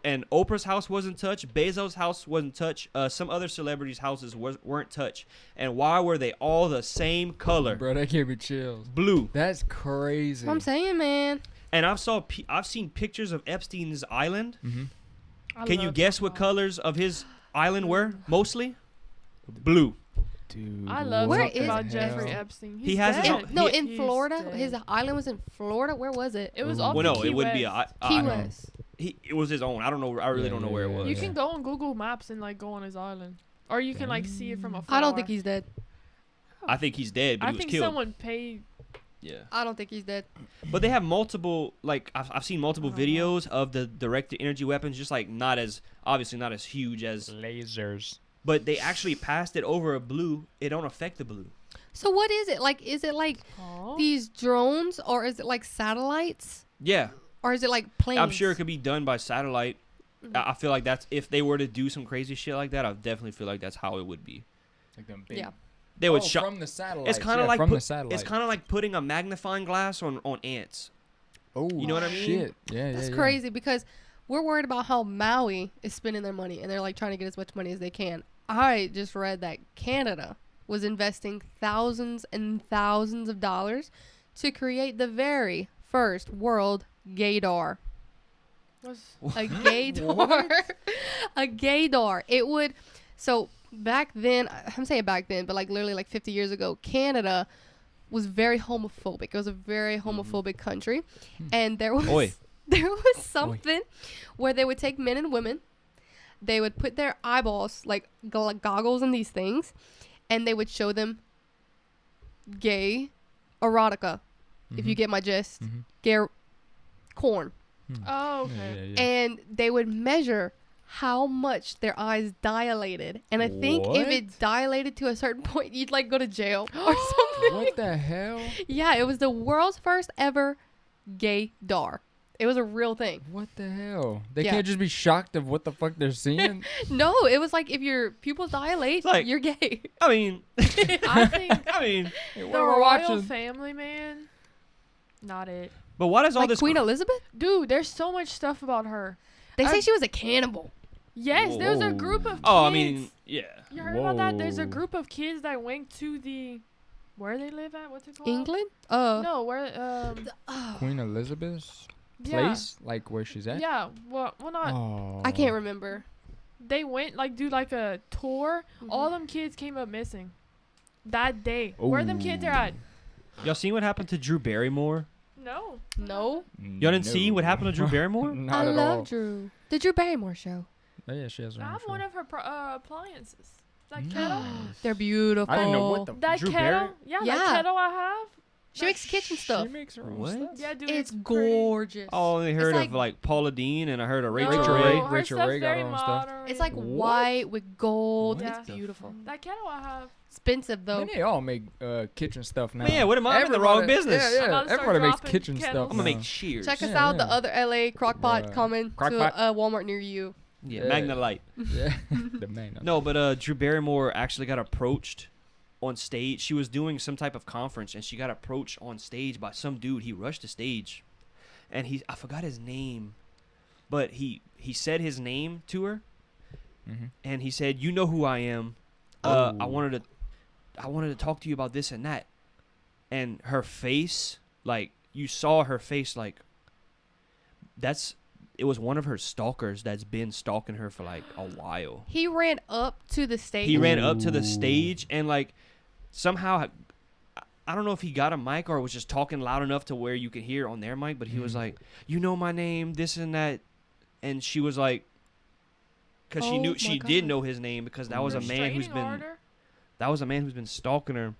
And Oprah's house wasn't touched. Bezos' house wasn't touched. Some other celebrities' houses weren't touched. And why were they all the same color? Bro, that gave me chills. Blue. That's crazy. That's what I'm saying, man. And I've seen pictures of Epstein's island. Mm-hmm. I Can you love guess that what song. colors of his island were mostly? Blue. Dude. I love Where talking is about hell? Jeffrey Epstein. He's has his dead. own- No, he- in He's Florida. dead. His island was in Florida. Where was it? It was Ooh. off Well, the no, Key it wouldn't be. West. Key I- West. it was his own. I don't know. I really Yeah, don't know yeah, where it yeah, was. You yeah. can go on Google Maps and like go on his island, or you can like see it from afar. I don't think he's dead. I think he's dead, but I he was think killed. someone paid. Yeah. I don't think he's dead. But they have multiple, like I've seen multiple I don't know. videos of the directed energy weapons, just like not as huge as, Lasers. but they actually passed it over a blue. It don't affect the blue. So what is it like? Is it like Oh. these drones, or is it like satellites, Yeah, or is it like planes? I'm sure it could be done by satellite. Mm-hmm. I feel like that's if they were to do some crazy shit like that. I definitely feel like that's how it would be. Like them big. Yeah. They would shut. from the satellite. It's kind of like from the satellite. it's kind of like putting a magnifying glass on ants. Oh, You know what I mean? Shit. Yeah, That's yeah, crazy because we're worried about how Maui is spending their money and they're like trying to get as much money as they can. I just read that Canada was investing thousands and thousands of dollars to create the very first world gaydar. Was A gaydar. A gaydar. It would. So back then, I'm saying back then, but like literally like 50 years ago, Canada was very homophobic. It was a very homophobic country, and there was Oi. there was something where they would take men and women, they would put their eyeballs like goggles and these things, and they would show them gay erotica. If you get my gist, gay corn. oh okay. Yeah, yeah, yeah. And they would measure how much their eyes dilated. And I think if it What? dilated to a certain point, you'd like go to jail or something. What the hell? Yeah, it was the world's first ever gay dar. It was a real thing. What the hell? They Yeah. can't just be shocked of what the fuck they're seeing. No, it was like if your pupils dilate, Like- you're gay. I mean, I think I mean, Hey, the what we're royal watching? family, man. Not it, but why does all Like this? Queen Elizabeth? dude. There's so much stuff about her. They say I- she was a cannibal. Yes, there's a Whoa. group of kids. Oh, I mean, yeah. You heard about that? There's a Whoa. group of kids that went to the where they live at. What's it called? England? No, where Queen Elizabeth's yeah. place, like where she's at. Yeah, well, not. Oh. I can't remember. They went like do like a tour. All them kids came up missing that day. Where them kids are at? Y'all seen what happened to Drew Barrymore? No. No. Y'all didn't see what happened to Drew Barrymore? Not I at love all. Drew. The Drew Barrymore show. Oh, yeah, she has her I own have show. one of her appliances. That kettle. They're beautiful. I didn't know what the That Drew kettle. Barry? Yeah, Yeah. that kettle I have. She makes kitchen stuff. She makes her own What? stuff. Yeah, dude. It's pretty. gorgeous. Oh, I heard like- of like Paula Dean, and I heard of Rachel Rachel Ray. Ray. Her Rachel stuff's Ray got very her own stuff. modern. It's like What? white with gold. What It's the beautiful. that kettle I have. Expensive though. Man, they all make kitchen stuff now. Man, yeah, what am I? I'm in the wrong business. Yeah, I'm yeah. about to start Everybody makes dropping kitchen kettles. stuff. I'm gonna now. make shears. Check us Yeah, out. The yeah. other LA crockpot Yeah. coming Crock-pot? to a Walmart near you. Yeah, Yeah. Magna Light. Yeah, the man. No, but Drew Barrymore actually got approached on stage. She was doing some type of conference, and she got approached on stage by some dude. He rushed the stage, and I forgot his name, but he said his name to her, Mm-hmm. and he said, "You know who I am. Oh. I wanted to talk to you about this and that." And her face, like you saw her face, like it was one of her stalkers that's been stalking her for like a while. He ran up to the stage. He ran up to the Ooh. stage and like somehow, I don't know if he got a mic or was just talking loud enough to where you could hear on their mic, but he was like, "You know my name, this and that," and she was like, because she Oh knew my she God. did know his name because that was a man who's Restraining been order? stalking her.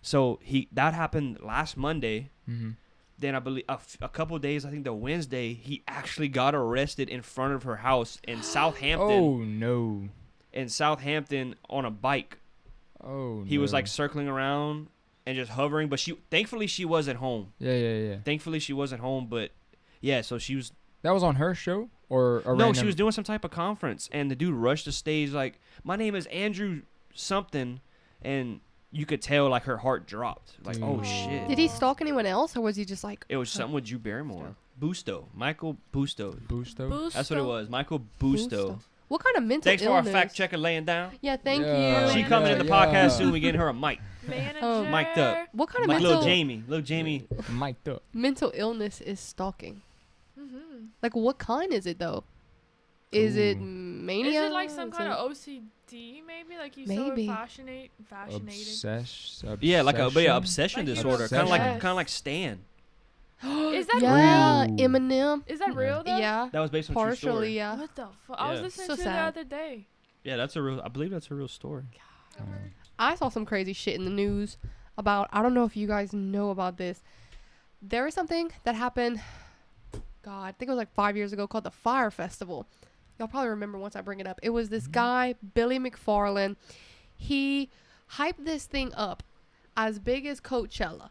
So that happened last Monday. Mm-hmm. Then I believe a couple of days, I think the Wednesday, he actually got arrested in front of her house in Southampton. Oh no. In Southampton on a bike. Oh. He was no. like circling around and just hovering, but thankfully she wasn't home. Yeah. Thankfully she wasn't home, but yeah, so she was. That was on her show or a No, random... she was doing some type of conference, and the dude rushed the stage like, "My name is Andrew something," and you could tell like her heart dropped. Like, oh Mm. shit. Did he stalk anyone else, or was he just like? It was something with Drew Barrymore. Busto. Michael Busto. Busto. That's what it was. Michael Busto. What kind of mental Thanks for our illness? fact checker laying down. Yeah, thank Yeah. you. She coming in the Yeah. podcast soon. We getting her a mic. Manager. Oh. Mic'd up. What kind of Like mental Little Jamie. Mic'd up. mental illness is stalking? Mm-hmm. Like, what kind is it though? Is it Ooh. mania? Is it like some Is kind it- of OCD maybe? Like you Maybe. so fascinated? Yeah, like obsession Like you're disorder. obsessed. Kind of like Stan. Is that Yeah, Ooh. Eminem. Is that real though? Yeah, That was based on a true partially. story. Yeah. What the fuck? I was Yeah. listening So to sad. the other day. Yeah, I believe that's a real story. I saw some crazy shit in the news about. I don't know if you guys know about this. There was something that happened. God, I think it was like 5 years ago, called the Fire Festival. Y'all probably remember once I bring it up. It was this guy, Billy McFarland. He hyped this thing up as big as Coachella.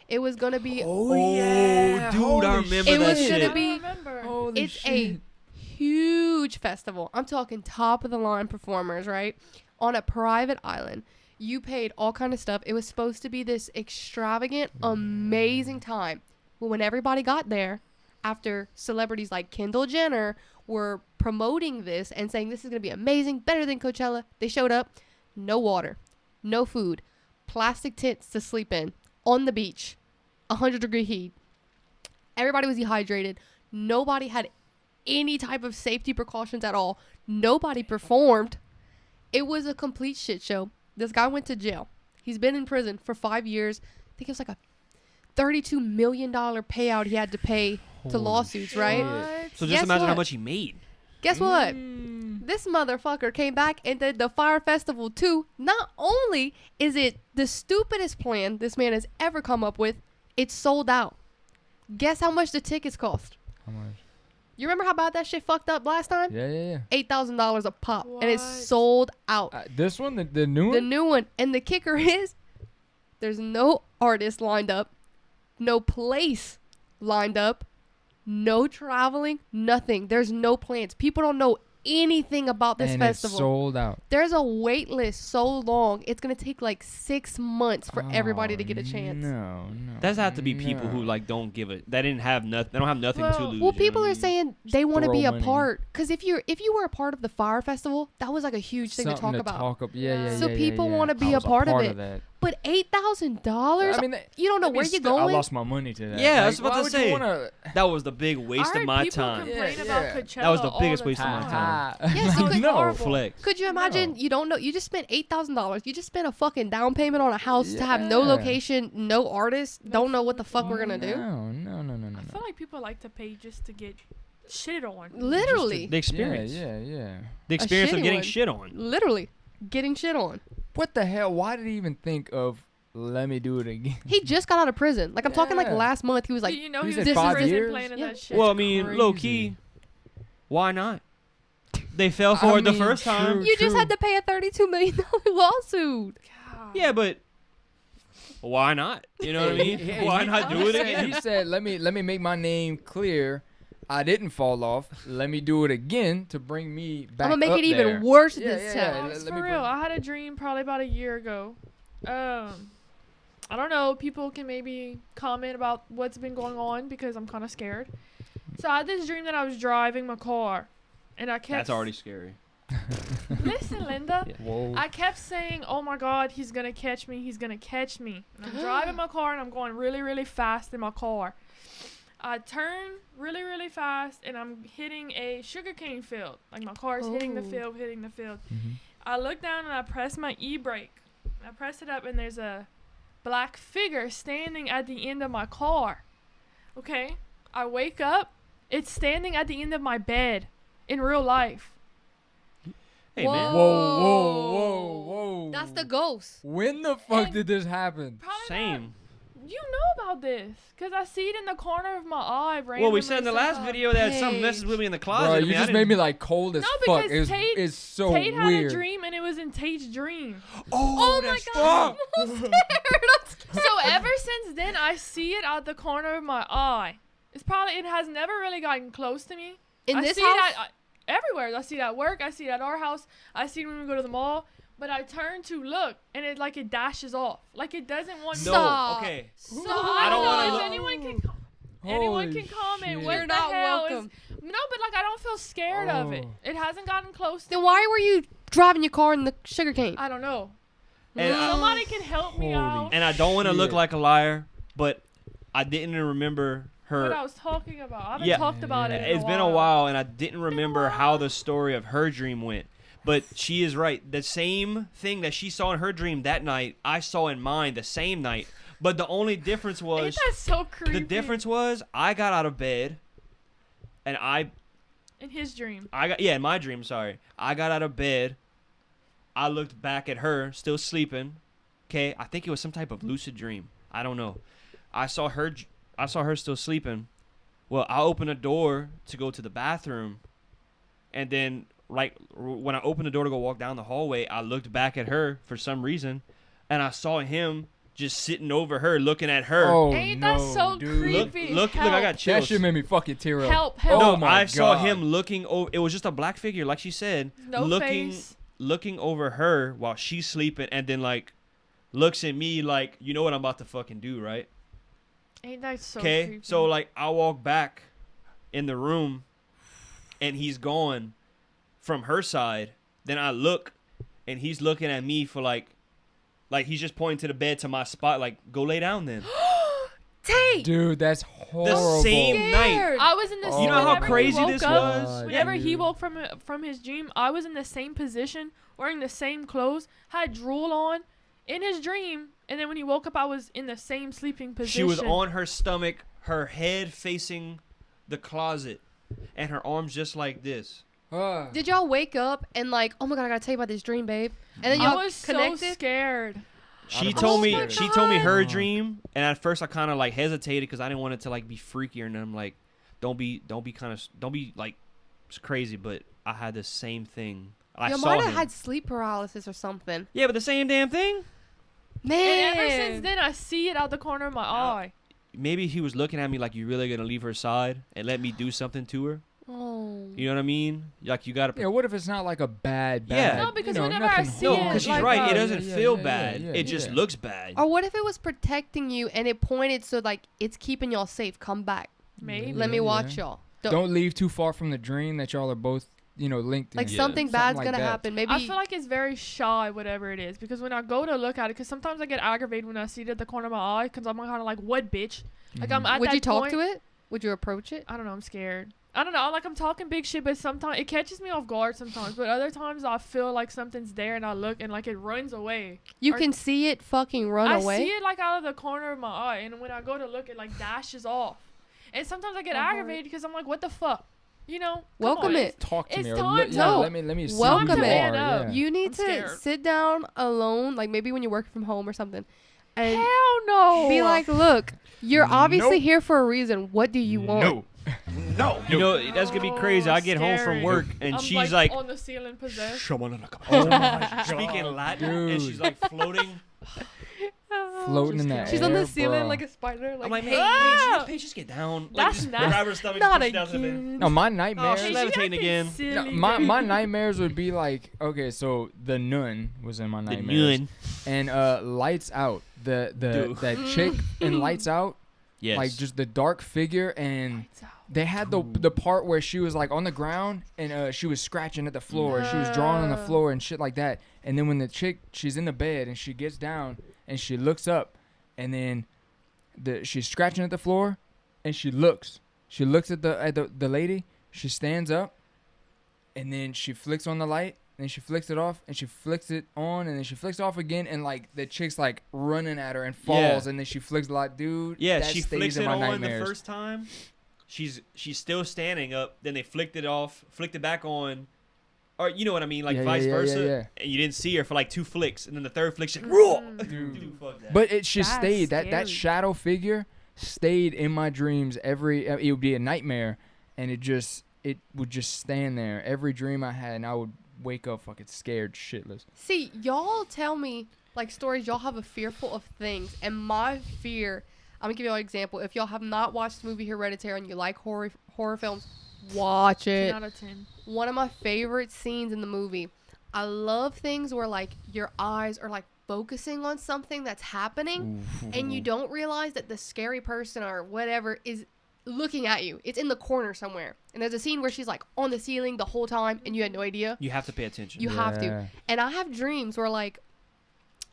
It was gonna be. yeah. dude, Holy I remember It that was shit. gonna I be- remember. Holy It's shit. a huge festival. I'm talking top of the line performers, right? On a private island. You paid all kind of stuff. It was supposed to be this extravagant, amazing time. But when everybody got there, after celebrities like Kendall Jenner were promoting this and saying this is going to be amazing, better than Coachella, they showed up. No water, no food, plastic tents to sleep in, on the beach, 100-degree heat. Everybody was dehydrated. Nobody had any type of safety precautions at all. Nobody performed. It was a complete shit show. This guy went to jail. He's been in prison for 5 years. I think it was like a $32 million payout he had to pay to lawsuits, right? What? So just Guess imagine how what? much he made. Guess what? Mm. This motherfucker came back and did the Fire Festival too. Not only is it the stupidest plan this man has ever come up with, it's sold out. Guess how much the tickets cost? How much? You remember how bad that shit fucked up last time? Yeah. $8,000 a pop, and it's What? sold out. This one, the new The one? new one, and the kicker is, there's no artist lined up, no place lined up, no traveling, nothing. There's no plans. People don't know anything about this and festival. it's sold out. There's a wait list so long, it's gonna take like 6 months for everybody to get a chance. No. That's have to be people who like don't give it. They didn't have nothing. They don't have nothing to Well- lose. Well, you know people what I are mean? saying they want to be throw a money. part, because if you were a part of the Fire Festival, that was like a huge thing to talk about. Yeah. So people want wanna to be a part of it. That. But $8,000, I mean, you don't know where you're going. I lost my money to that. Yeah, I Like, was about why to would say. You wanna, That was the big waste I of heard my people time. complain Yeah, about yeah. Coachella That was the all biggest the waste of my time. Yes, you could- no. horrible. Flex. Could you imagine? No. You don't know. You just spent $8,000. You just spent a fucking down payment on a house to have no Yeah. location, no artist. No Don't know what the food. fuck we're gonna do. No. I feel like people like to pay just to get shitted on. Literally, The experience. Yeah. The experience of shitty getting one. shit on. literally getting shit on. What the hell? Why did he even think of let me do it again? He just got out of prison. Like I'm talking like Yeah. last month. He was like, you know, he he said was in 5 prison years? planning Yeah. that shit. Well, I mean, low key, crazy. why not? They fell for I it the mean, first time. true. you just had to pay a $32 million lawsuit. God. Yeah, but why not? You know what I mean? Hey, Why he- not do it again? He said, "Let me make my name clear. I didn't fall off. Let me do it again to bring me back. I'm gonna make up it even there." worse Yeah, this yeah, time. let For me real, bring- I had a dream probably about a year ago. I don't know. People can maybe comment about what's been going on because I'm kind of scared. So I had this dream that I was driving my car, and I kept. That's already scary. Listen, Linda. Yeah. Whoa. I kept saying, "Oh my God, he's gonna catch me. He's gonna catch me." And I'm driving my car, and I'm going really, really fast in my car. I turn really, really fast, and I'm hitting a sugarcane field. Like my car is hitting the field. Mm-hmm. I look down and I press my e-brake. I press it up, and there's a black figure standing at the end of my car. Okay, I wake up. It's standing at the end of my bed in real life. Hey, man. Whoa. That's the ghost. When the fuck And did this happen? Probably Same. You know about this, because I see it in the corner of my eye randomly. Well, we said in the last sometimes. video that something messes with me in the closet. Bro, I you mean, I just didn't- made me like cold as No, fuck. because Tate- It's so Tate had weird. a dream, and it was in Tate's dream. Oh, my that's God. I'm scared. So ever since then, I see it out the corner of my eye. It has never really gotten close to me. In I this see house? it everywhere. I see it at work. I see it at our house. I see it when we go to the mall. But I turn to look, and it dashes off. Like it doesn't want No, me. Stop. okay. So I I don't don't wanna know look- if anyone Holy can comment. shit. What You're the not hell welcome. is? No, but like I don't feel scared of it. Oh. It hasn't gotten close to Then me. why were you driving your car in the sugarcane? I don't know. And I- Somebody can help me Holy out. And I don't want to look Shit. like a liar, but I didn't remember What I her. was talking about. I haven't Yeah. talked about it. It's been a while, and I didn't remember how the story of her dream went. But she is right. The same thing that she saw in her dream that night, I saw in mine the same night. But the only difference Ain't was, that so creepy? the difference was, I got out of bed, and in his dream. in my dream, sorry. I got out of bed. I looked back at her, still sleeping. Okay, I think it was some type of lucid dream. I don't know. I saw her still sleeping. Well, I opened a door to go to the bathroom, and then when I opened the door to go walk down the hallway, I looked back at her for some reason, and I saw him just sitting over her, looking at her. Oh, Ain't no, that so dude. creepy? Look! I got That chills. shit made me fucking tear up. Help. Oh No, my I saw God. him looking over. It was just a black figure, like she said, No face. looking over her while she's sleeping, and then like looks at me like, you know what I'm about to fucking do, right? Ain't that so Okay, creepy? so like I walk back in the room, and he's gone from her side. Then I look, and he's looking at me for like he's just pointing to the bed to my spot, like go lay down then. Tate! Dude, that's horrible. The same night. Scared. I was in the Oh You know how whenever he crazy woke this up, was? Whenever he dude. woke from his dream, I was in the same position, wearing the same clothes, had drool on, in his dream, and then when he woke up, I was in the same sleeping position. She was on her stomach, her head facing the closet, and her arms just like this. Did y'all wake up and like, oh my God, I gotta tell you about this dream, babe? And then I y'all was connected? so scared. She I'd told have me been she scared. told me her God. dream, and at first I kind of like hesitated because I didn't want it to like be freakier, and I'm like, don't be like crazy, but I had the same thing. I You saw might him. have had sleep paralysis or something. Yeah, but the same damn thing. Man. And ever since then, I see it out the corner of my eye. Maybe he was looking at me like, you really gonna leave her side and let me do something to her? Oh. You know what I mean? Like you gotta. Yeah, what if it's not like a bad? Yeah. No, because you know, whenever I nothing see No, it, horrible. because she's like, right. It uh, doesn't yeah, feel yeah, bad. yeah, It just yeah. looks bad. Or what if it was protecting you and it pointed so like it's keeping y'all safe? Come back. Maybe. Let me Yeah, watch yeah. y'all. Don't leave too far from the dream that y'all are both, linked Like in. Yeah. something bad's like gonna that. happen. Maybe I feel like it's very shy, whatever it is, because when I go to look at it, because sometimes I get aggravated when I see it at the corner of my eye, because I'm kind of like, what, bitch? Like, I'm at would that you talk point- to it? Would you approach it? I don't know, I'm scared. I don't know, like, I'm talking big shit, but sometimes it catches me off guard sometimes, but other times I feel like something's there, and I look, and, like, it runs away. You Or- can see it fucking run I away. see it, like, out of the corner of my eye, and when I go to look, it, like, dashes off. And sometimes I get aggravated because I'm like, what the fuck? You know? Come Welcome on. it. Talk to It's me. Or time let, to- yeah, No. let me see Welcome who you it. are. Man up. Yeah. You need I'm to scared. sit down alone, like maybe when you're working from home or something, and Hell no. be like, look, you're obviously Nope. here for a reason. What do you want? No. You know, that's gonna be crazy. I get home from scary. work, and I'm she's like on the ceiling possessed. Oh my speaking Latin, Dude. and she's like floating. Floating in the She's on air, the ceiling bro. like a spider. I'm like, like, hey, hey, Paige, just get down. Like, That's just nasty. grab her stomach, not push down to the bed. again. No, my Oh, nightmares. she's Hey, levitating you again. acting No, silly, my dude. nightmares would be like, okay, so the nun was in my The nightmares, nun. and Lights Out, Dude. that chick in Lights Out, Yes. like just the dark figure, and Lights out. They had the part where she was like on the ground and she was scratching at the floor and she was drawing on the floor and shit like that. And then when the chick, she's in the bed and she gets down and she looks up and then she's scratching at the floor and she looks at the lady. She stands up and then she flicks on the light and she flicks it off and she flicks it on and then she flicks it off again and like the chick's like running at her and falls and then she flicks the light, dude. Yeah, that she stays flicks in it my on nightmares. the first time. She's still standing up. Then they flicked it off, flicked it back on, or you know what I mean, like vice versa. Yeah. And you didn't see her for like 2 flicks, and then the third flick, she dude, fuck that. But she stayed. Scary. That shadow figure stayed in my dreams. It would be a nightmare, and it would just stand there every dream I had, and I would wake up fucking scared shitless. See, y'all tell me like stories. Y'all have a fearful of things, and my fear. I'm gonna give y'all an example. If y'all have not watched the movie Hereditary and you like horror films, watch it. 10 out of 10. One of my favorite scenes in the movie. I love things where like your eyes are like focusing on something that's happening, and you don't realize that the scary person or whatever is looking at you. It's in the corner somewhere. And there's a scene where she's like on the ceiling the whole time, and you had no idea. You have to pay attention. You have to. And I have dreams where like.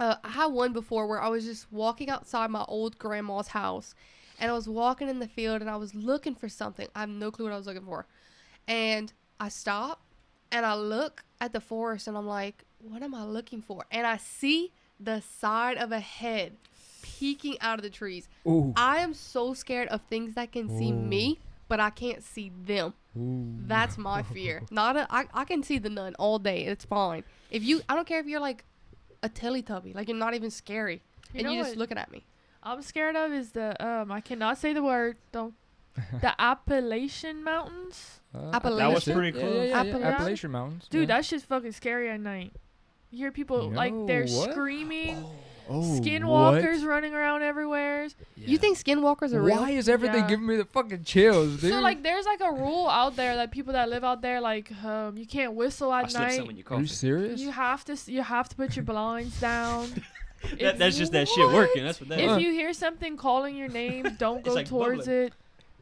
I had one before where I was just walking outside my old grandma's house and I was walking in the field and I was looking for something. I have no clue what I was looking for. And I stop and I look at the forest and I'm like, what am I looking for? And I see the side of a head peeking out of the trees. Ooh. I am so scared of things that can see me, but I can't see them. That's my fear. I can see the nun all day. It's fine. I don't care if you're like a Teletubby, like you're not even scary, and you're just looking at me. I'm scared of is the I cannot say the word. Don't. The Appalachian Mountains. Appalachian. That was pretty cool. Yeah. Appalachian? Appalachian Mountains. Dude, that shit's fucking scary at night. You hear people like they're screaming. Skinwalkers running around everywhere. Yeah. You think skinwalkers are real? Why is everything giving me the fucking chills, dude? So like, there's like a rule out there that people that live out there like you can't whistle I at slipped some night. in your Are you coffee. serious? You have to put your blinds down. That's just that shit working. That's what that is. If you hear something calling your name, don't go like towards bubbling. it.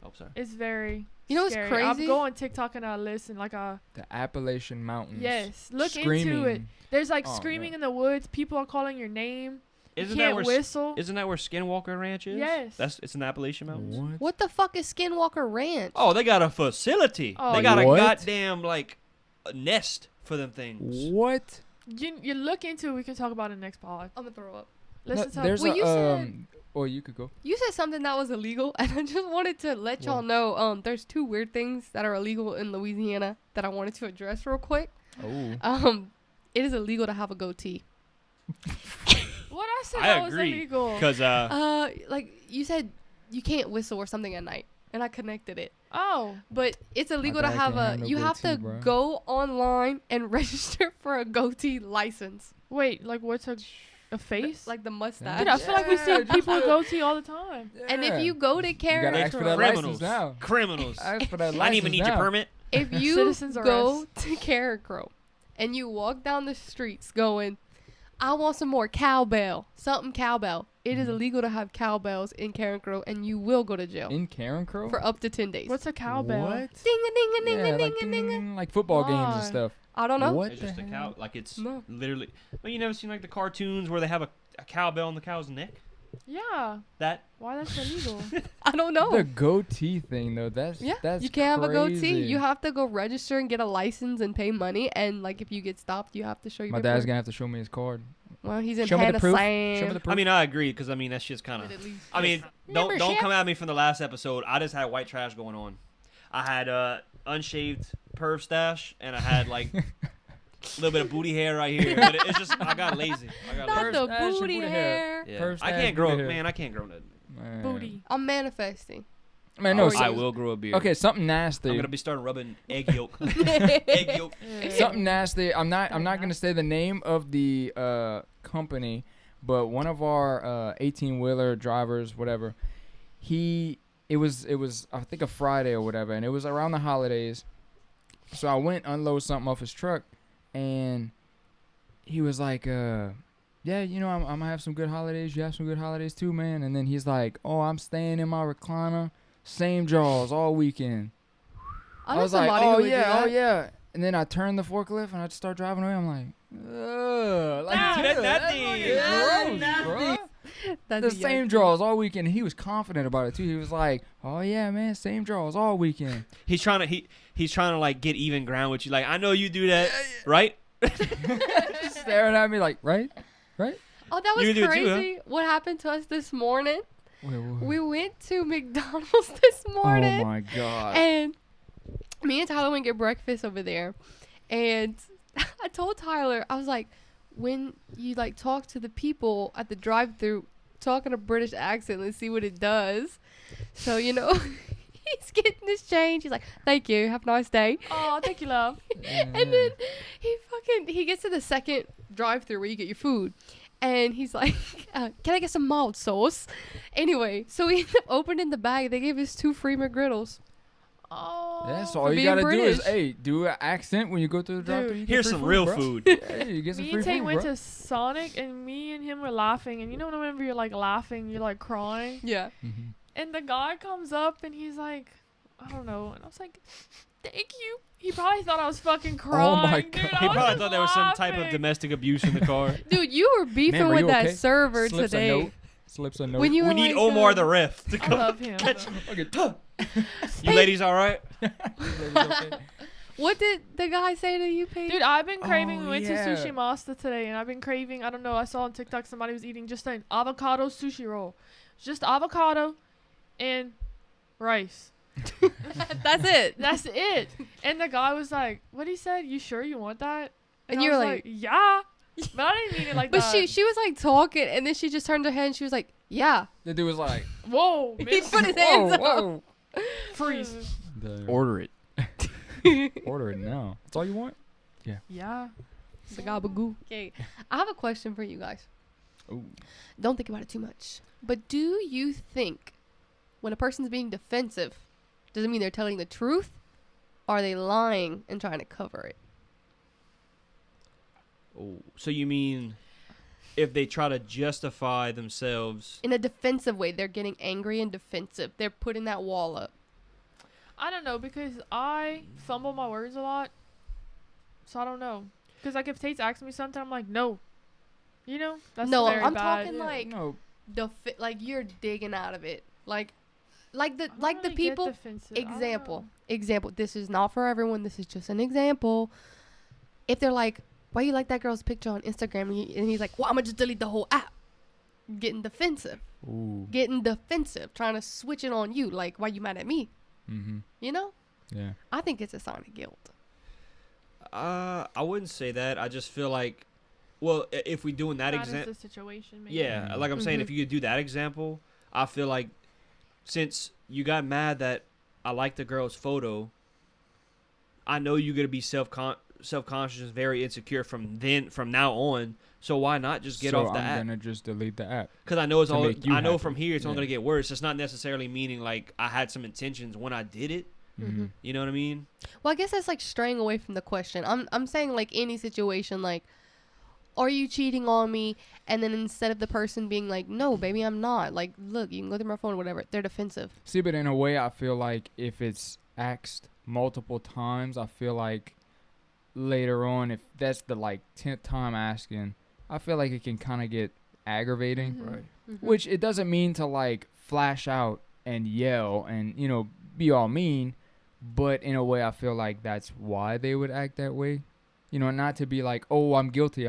Oh, sorry. It's very. You know what's scary. crazy? I'm going TikTok and I listen like The Appalachian Mountains. yes, look Screaming. into it. There's like Oh, screaming no. in the woods. People are calling your name. Isn't You that can't where whistle. Isn't that where Skinwalker Ranch is? Yes. It's in Appalachian Mountains. What the fuck is Skinwalker Ranch? Oh, they got a facility. Oh, They got a What? goddamn like a nest for them things. What? You look into it. We can talk about it next pod. I'm gonna throw up. Listen No, to there's Well, a you said- or you could go. You said something that was illegal, and I just wanted to let y'all know. There's 2 weird things that are illegal in Louisiana that I wanted to address real quick. Oh. It is illegal to have a goatee. What I said I that was agree. illegal. Because Like you said, you can't whistle or something at night, and I connected it. Oh, But it's illegal to dad have can't have no you have to goatee, bro. go online and register for a goatee license, wait. Like what's a face? like the mustache. Dude, I feel like we see Yeah, people with goatee all the time. And if you go to You gotta Karen ask for that Crow, license now. criminals. Ask for that I didn't license even need now. your permit. if you Citizens go arrest. to Karen Crow and you walk down the streets going, I want some more cowbell, something cowbell. It is illegal to have cowbells in Karen Crow, and you will go to jail In Karen Crow? for up to 10 days. What's a cowbell? What? Ding a ding a ding Yeah, a like, ding a ding a. ding, like football games Why? and stuff. I don't know. What It's the just a hell? cow. Like it's No. literally. Well, you never seen like the cartoons where they have a cowbell on the cow's neck? Yeah. That Why that's illegal? I don't know. The goatee thing though, that's You can't have a goatee. crazy. You have to go register and get a license and pay money. And like if you get stopped, you have to show your My paperwork. dad's gonna have to show me his card. Well, he's in Show me the Hannah proof. Sam. Show me the proof. I mean, I agree because I mean that shit's kind of. At least. I mean, don't Membership. come at me from the last episode. I just had white trash going on. I had unshaved perv stash and I had like a little bit of booty hair right here. But it's just I got lazy. Not Perv the stash and booty booty hair. Yeah. Perv I stash, can't grow. booty hair. Man, I can't grow nothing. Man. Booty. I'm manifesting. Man, no. Oh, I yeah. will grow a beard. Okay, something nasty. I'm gonna be starting rubbing egg yolk. Egg yolk. Something nasty. I'm not gonna say the name of the company, but one of our 18-wheeler drivers, whatever, it was I think a Friday or whatever, and it was around the holidays. So I went unload something off his truck, and he was like, yeah, you know, I'm gonna have some good holidays. You have some good holidays too, man. And then he's like, oh, I'm staying in my recliner same draws all weekend. I I know was like, somebody oh who would do yeah, that. oh yeah. And then I turned the forklift and I just start driving away. I'm like, ugh. Like, Nah, dude, that's that's nothing. fucking That's gross, bro. That's The a same yucky. draws all weekend. He was confident about it too. He was like, "Oh yeah, man, same draws all weekend." He's trying to like get even ground with you. Like, I know you do that, right? Just staring at me like, right? Oh, that was You do it too, huh? crazy. What happened to us this morning? Wait, what? We went to McDonald's this morning. Oh my god. And me and Tyler went get breakfast over there. And I told Tyler, I was like, when you like talk to the people at the drive-thru, talk in a British accent, let's see what it does. So, you know, he's getting his change. He's like, thank you. Have a nice day. Oh, thank you, love. And then he gets to the second drive-thru where you get your food. And he's like, can I get some mild sauce? Anyway, so we ended up opening the bag. They gave us 2 free McGriddles. Oh. Yeah, so for all you being gotta do is, British. hey, do an accent when you go through the drive-thru. You get Here's free some real bro. food. Yeah, you get some Me free and Tate food, went bro. to Sonic, and me and him were laughing. And you know whenever you're like laughing, you're like crying. Yeah. Mhm. And the guy comes up and he's like, I don't know. And I was like, thank you. He probably thought I was fucking crying. my dude. God. I He was probably just thought there was some type of laughing. domestic abuse in the car. Dude, you were beefing Man, were with you that okay? server Slips today. a note. Slips a note. When you We were need like, Omar the ref to I come. love him. Okay. You ladies all right? What did the guy say to you, Paige? Dude, I've been craving. Oh, We went yeah. to Sushi Master today, and I've been craving. I don't know. I saw on TikTok somebody was eating just an avocado sushi roll, just avocado and rice. That's it. That's it. And the guy was like, "What he said? You sure you want that?" And I you were was like- "Yeah," but I didn't mean it like But that. she was like talking, and then she just turned her head and she was like, yeah. The dude was like, Whoa, He miss. put his hands up. whoa. Freeze. Order it. Order it now. That's all you want? Yeah. Sagabagoo. Okay. I have a question for you guys. Ooh. Don't think about it too much. But do you think when a person's being defensive, does it mean they're telling the truth? Or are they lying and trying to cover it? Oh, so you mean if they try to justify themselves? In a defensive way, they're getting angry and defensive. They're putting that wall up. I don't know because I fumble my words a lot, so I don't know. Because like if Tate's asking me something, I'm like, no. You know, that's No, very I'm bad. talking like No. like you're digging out of it. Like I don't the really get people. defensive. I don't know. Example. This is not for everyone. This is just an example. If they're like, why you like that girl's picture on Instagram? And he's like, well, I'm going to just delete the whole app. Getting defensive. Ooh. Trying to switch it on you. Like, why you mad at me? Mm-hmm. You know? Yeah. I think it's a sign of guilt. I wouldn't say that. I just feel like, well, if we doing that That is example, the situation. Maybe. yeah, like I'm saying, Mhm. if you could do that example, I feel like since you got mad that I liked the girl's photo, I know you're gonna be self-conscious and very insecure from now on. So why not just get off the I'm app? gonna just delete the app. Because I know it's to all. make you I know happy. from here it's only Yeah. gonna get worse. It's not necessarily meaning like I had some intentions when I did it. Mm-hmm. You know what I mean? Well, I guess that's like straying away from the question. I'm saying like any situation, like, are you cheating on me? And then instead of the person being like, no, baby, I'm not. Like, look, you can go through my phone or whatever. They're defensive. See, but in a way, I feel like if it's asked multiple times, I feel like later on, if that's the like 10th time asking, I feel like it can kind of get aggravating. Mhm. Right. Mhm. Which it doesn't mean to like flash out and yell and be all mean, but in a way, I feel like that's why they would act that way. Not to be like, oh, I'm guilty,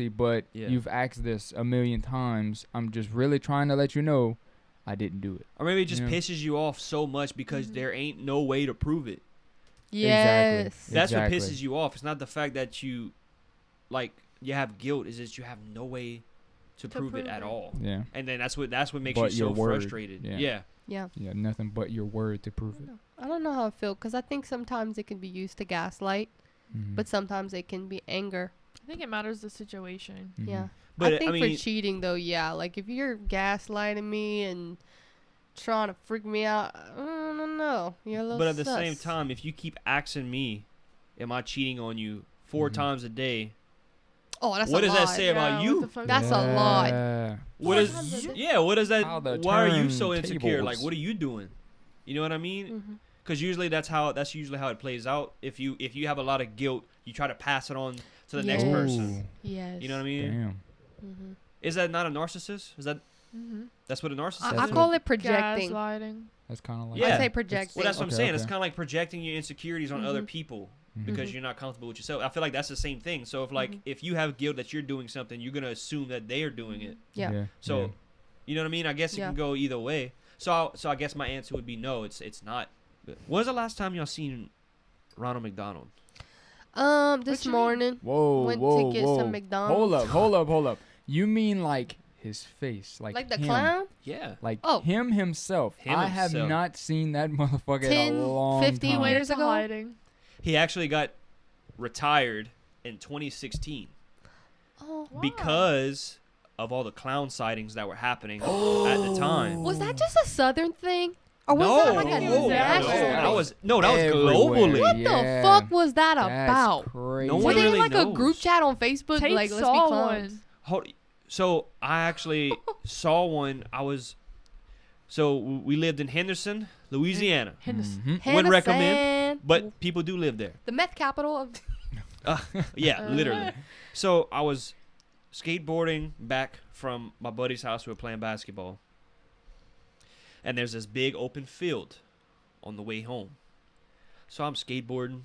but Yeah. you've asked this a million times. I'm just really trying to let you know I didn't do it. Or maybe it just Yeah. pisses you off so much because there ain't no way to prove it. Yes. Exactly. That's Exactly. what pisses you off. It's not the fact that you have guilt. Is that you have no way to prove it at all. Yeah. And then that's what makes But you your so word. frustrated. Yeah. Yeah. Yeah. Yeah, nothing but your word to prove it. I don't know how I feel because I think sometimes it can be used to gaslight, Mhm. but sometimes it can be anger. I think it matters the situation. Mhm. Yeah. But I think mean, for cheating though, yeah. Like if you're gaslighting me and trying to freak me out, I don't know. You're a little but at the sus. same time, if you keep asking me, am I cheating on you 4 Mhm. times a day? Oh, that's What a does that lot. say about Yeah, you? what the fuck? That's a lot. Yeah. What Four is times a day? yeah? What is that? How the Why are you so insecure? turntables. Like, what are you doing? You know what I mean? Mm-hmm. Because usually that's usually how it plays out. If you have a lot of guilt, you try to pass it on to the next Yes. person. Yes. You know what I mean? Damn. Mm-hmm. Is that not a narcissist? Is that Mm-hmm. that's what a narcissist I is? call it projecting. Gaslighting. That's kind of like. Yeah. I say projecting. Well, that's what I'm Okay, saying. It's okay. kind of like projecting your insecurities on other Mhm. people Mhm. because Mhm. you're not comfortable with yourself. I feel like that's the same thing. So Mhm. if you have guilt that you're doing something, you're gonna assume that they are doing it. Yeah. So, you know what I mean? I guess it Yeah. can go either way. So I guess my answer would be no. It's not. When was the last time y'all seen Ronald McDonald? This What you mean? morning. Whoa, Went to whoa, get whoa. some McDonald's. Hold up. You mean like his face, Like the him. clown? Yeah. Like Oh. him himself. Him I have himself. not seen that motherfucker in 10, a long 15 time. years Went ago? hiding. He actually got retired in 2016 Oh. Why? because of all the clown sightings that were happening at the time. Was that just a southern thing? Or was No, that like a no, national no, thing? that was Everywhere. globally. What Yeah. the fuck was that That's about? crazy. No Were one they in really like a group knows. chat on Facebook? Tate Like, let's be saw clowns. one. So I actually saw one. We lived in Henderson, Louisiana. Mhm. Wouldn't recommend, Henderson. but people do live there. The meth capital of. Yeah, literally. So I was skateboarding back from my buddy's house. We were playing basketball. And there's this big open field on the way home. So I'm skateboarding.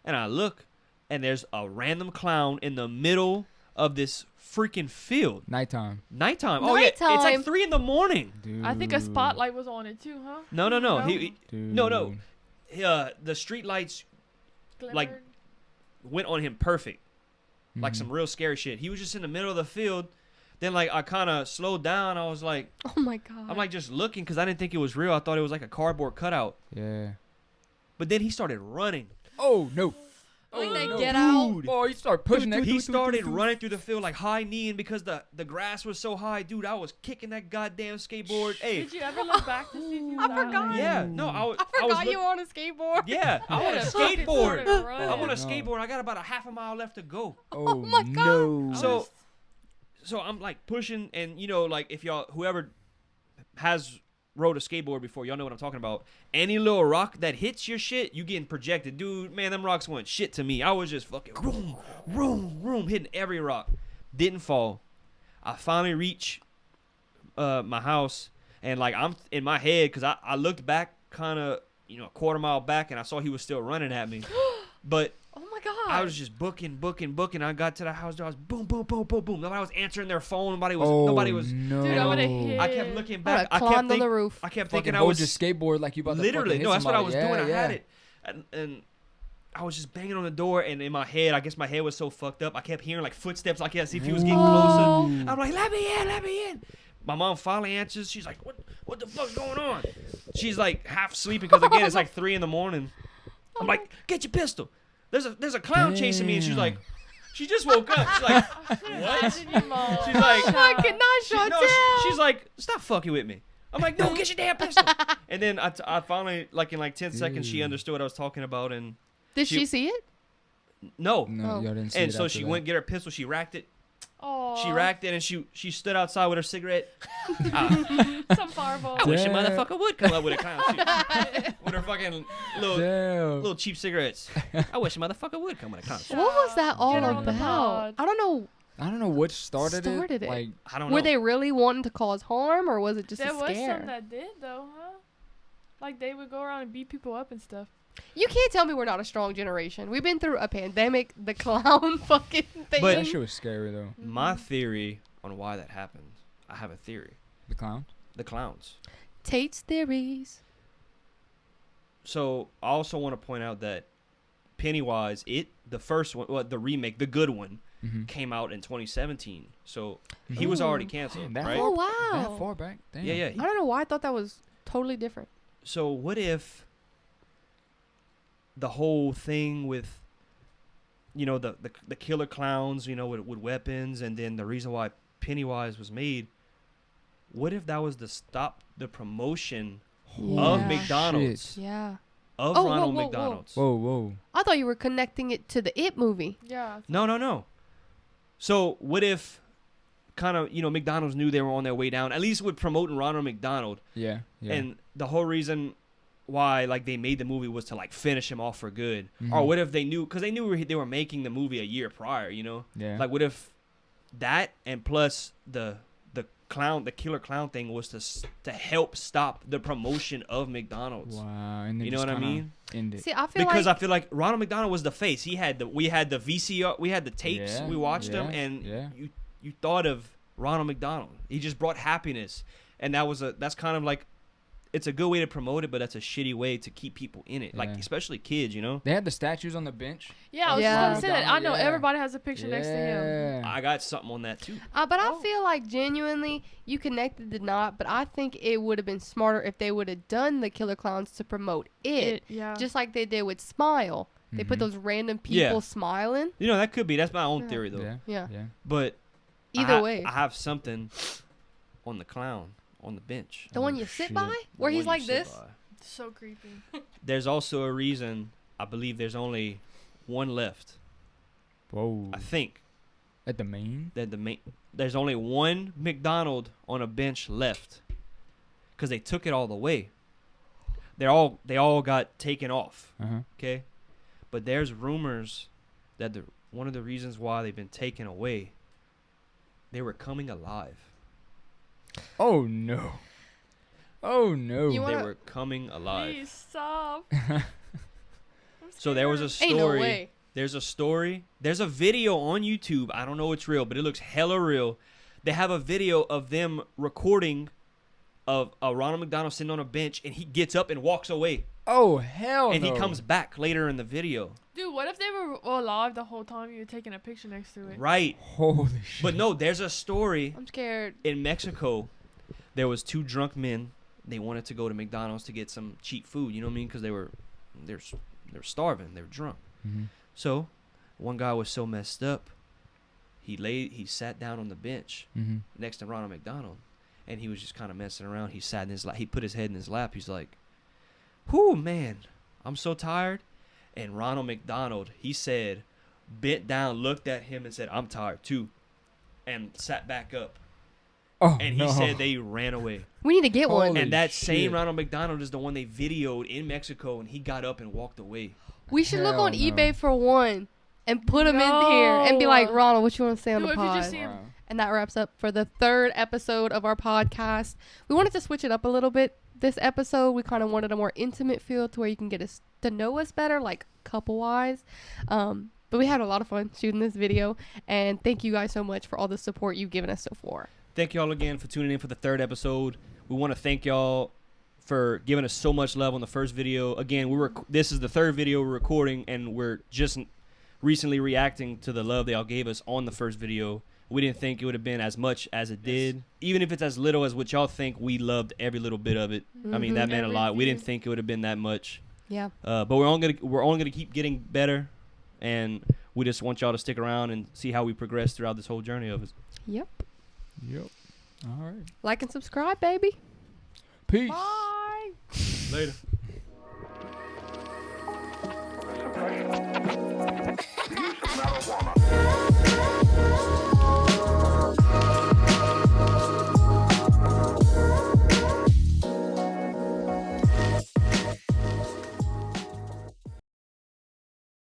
And I look, and there's a random clown in the middle of this freaking field. Nighttime. Nighttime. Oh, yeah. It's like Nighttime. 3 in the morning. Dude. I think a spotlight was on it too, huh? No. No? No. The street lights like- Glimmered. went on him perfect. Like Mhm. some real scary shit. He was just in the middle of the field. Then like I kind of slowed down. I was like, Oh my god. I'm like just looking because I didn't think it was real. I thought it was like a cardboard cutout. Yeah. But then he started running. Oh no. Like that no. Get Out. Dude. Oh, you start pushing that. He started running through the field like high kneeing because the grass was so high. Dude, I was kicking that goddamn skateboard. Hey, Did you ever look back to see if you I was out forgot. late? yeah, no, I was you were on a skateboard. Yeah, I want a Fucking skateboard. started running. I want a No. skateboard. I got about a half a mile left to go. Oh my God. no. So I'm like pushing, and like if y'all whoever has rode a skateboard before, y'all know what I'm talking about. Any little rock that hits your shit, you getting projected, dude. Man, them rocks went shit to me. I was just fucking room, hitting every rock. Didn't fall. I finally reach my house, and like I'm in my head because I looked back kind of a quarter mile back, and I saw he was still running at me, but. Oh my god. I was just booking. I got to the house. I was boom. Nobody was answering their phone. Nobody was. No. Dude, I would've hit. I kept looking I back. I climbed kept on the roof. I kept Fucking thinking I hold was your skateboard like you about to literally. fucking No, hit that's what I was somebody. doing. Yeah, I had yeah. it, and I was just banging on the door. And in my head, I guess my head was so fucked up. I kept hearing like footsteps. I can't see if he was getting Oh. closer. I'm like, let me in. My mom finally answers. She's like, what the fuck's going on? She's like half sleeping because again it's like 3 a.m. I'm like, get your pistol. There's a clown chasing me, and she's like, she just woke up. She's like, what? She's like, She's like, Fucking not she's like, stop fucking with me. I'm like, no, get your damn pistol. And then I finally, like in like 10 seconds, she Dude. understood what I was talking about, and Did she- she see it? no. No, Oh. y'all didn't see And it so after she that. went get her pistol. She racked it. oh, She racked it, and she stood outside with her cigarette. I some fireball. wish a Damn. motherfucker would come up with a clown suit. With her fucking Damn. little cheap cigarettes. I wish a motherfucker would come with a clown suit. What was that all Get her on the about? pod. I don't know. I don't know what started it. it. Like, I don't know. Were they really wanting to cause harm, or was it just There a was scare? some that did though, huh? Like they would go around and beat people up and stuff. You can't tell me we're not a strong generation. We've been through a pandemic, the clown fucking thing. But- that shit was scary though. My theory on why that happened, I have a theory. The clown. The clowns. Tate's theories. So I also want to point out that Pennywise, the first one, well, the remake, the good one, Mm-hmm. came out in 2017. So he was already Ooh. canceled, Damn, that right? Oh wow. That far back. Damn. Yeah, yeah. I don't know why I thought that was totally different. So what if the whole thing with, the killer clowns, with weapons, and then the reason why Pennywise was made, what if that was to stop the promotion of Yeah. McDonald's, Yeah. of Oh, whoa, Ronald whoa, whoa. McDonald's? Whoa. I thought you were connecting it to the It movie. Yeah. No. So what if kind of, McDonald's knew they were on their way down, at least with promoting Ronald McDonald. Yeah. And the whole reason why, like, they made the movie was to, like, finish him off for good. Mhm. Or what if they knew, because they knew they were making the movie a year prior, Yeah. Like, what if that and plus the killer clown thing was to help stop the promotion of McDonald's. Wow. And then You know just what I kinda mean? End it. See, I feel Because like I feel like Ronald McDonald was the face. We had the VCR, we had the tapes, Yeah, we watched them, yeah, and yeah. you thought of Ronald McDonald. He just brought happiness, and that's kind of like, it's a good way to promote it, but that's a shitty way to keep people in it, like Yeah. especially kids. They had the statues on the bench. Yeah, I was Yeah. just gonna say that. I know Yeah. everybody has a picture next to him. Yeah. I got something on that too. but I Oh. feel like genuinely you connected the knot, but I think it would have been smarter if they would have done the Killer Clowns to promote it, Yeah. just like they did with Smile. They put Mhm. those random people Yeah. smiling. That could be. That's my own Yeah. theory though. Yeah. Yeah. Yeah. But Either way, I have something on the clown on the bench. the one you sit shit. by, where The he's one you like sit this. by. So creepy. There's also a reason. I believe there's only one left. Whoa. I think At the main. that there's only one McDonald on a bench left, because they took it all away. They all got taken off. Uh-huh. Okay, but there's rumors that one of the reasons why they've been taken away, they were coming alive. Oh no. Oh no. You They wanna- were coming alive. Please stop. So there was a story. Ain't no way. There's a story. There's a video on YouTube. I don't know it's real, but it looks hella real. They have a video of them recording of Ronald McDonald sitting on a bench, and he gets up and walks away, Oh hell and no. he comes back later in the video. Dude, what if they were alive the whole time you were taking a picture next to it? Right. Holy shit. But no, there's a story I'm scared. in Mexico. There was two drunk men. They wanted to go to McDonald's to get some cheap food. You know what I mean? Because they're starving. They're drunk. Mhm. So one guy was so messed up, he sat down on the bench Mhm. next to Ronald McDonald, and he was just kind of messing around. He sat in his lap. He put his head in his lap. He's like, "Whoo, man, I'm so tired." And Ronald McDonald, he said, bent down, looked at him, and said, "I'm tired too," and sat back up. Oh And no. he said they ran away. We need to get one. Holy And that shit. same Ronald McDonald is the one they videoed in Mexico, and he got up and walked away. We should look Hell on no. eBay for one and put them in here and be like, No. Ronald, what you want to say on Dude, the if you pod? just see him- Wow. And that wraps up for the third episode of our podcast. We wanted to switch it up a little bit this episode. We kind of wanted a more intimate feel to where you can get us to know us better, like couple-wise. But we had a lot of fun shooting this video. And thank you guys so much for all the support you've given us so far. Thank y'all again for tuning in for the third episode. We want to thank y'all for giving us so much love on the first video. Again, this is the third video we're recording, and we're just recently reacting to the love they all gave us on the first video. We didn't think it would have been as much as it did. Even if it's as little as what y'all think, we loved every little bit of it. I mean, that Mhm. meant a lot. We Every didn't think it would have been that much. Yeah. But we're only gonna keep getting better, and we just want y'all to stick around and see how we progress throughout this whole journey of it. Yep. Yep. All right. Like and subscribe, baby. Peace. Bye. Later.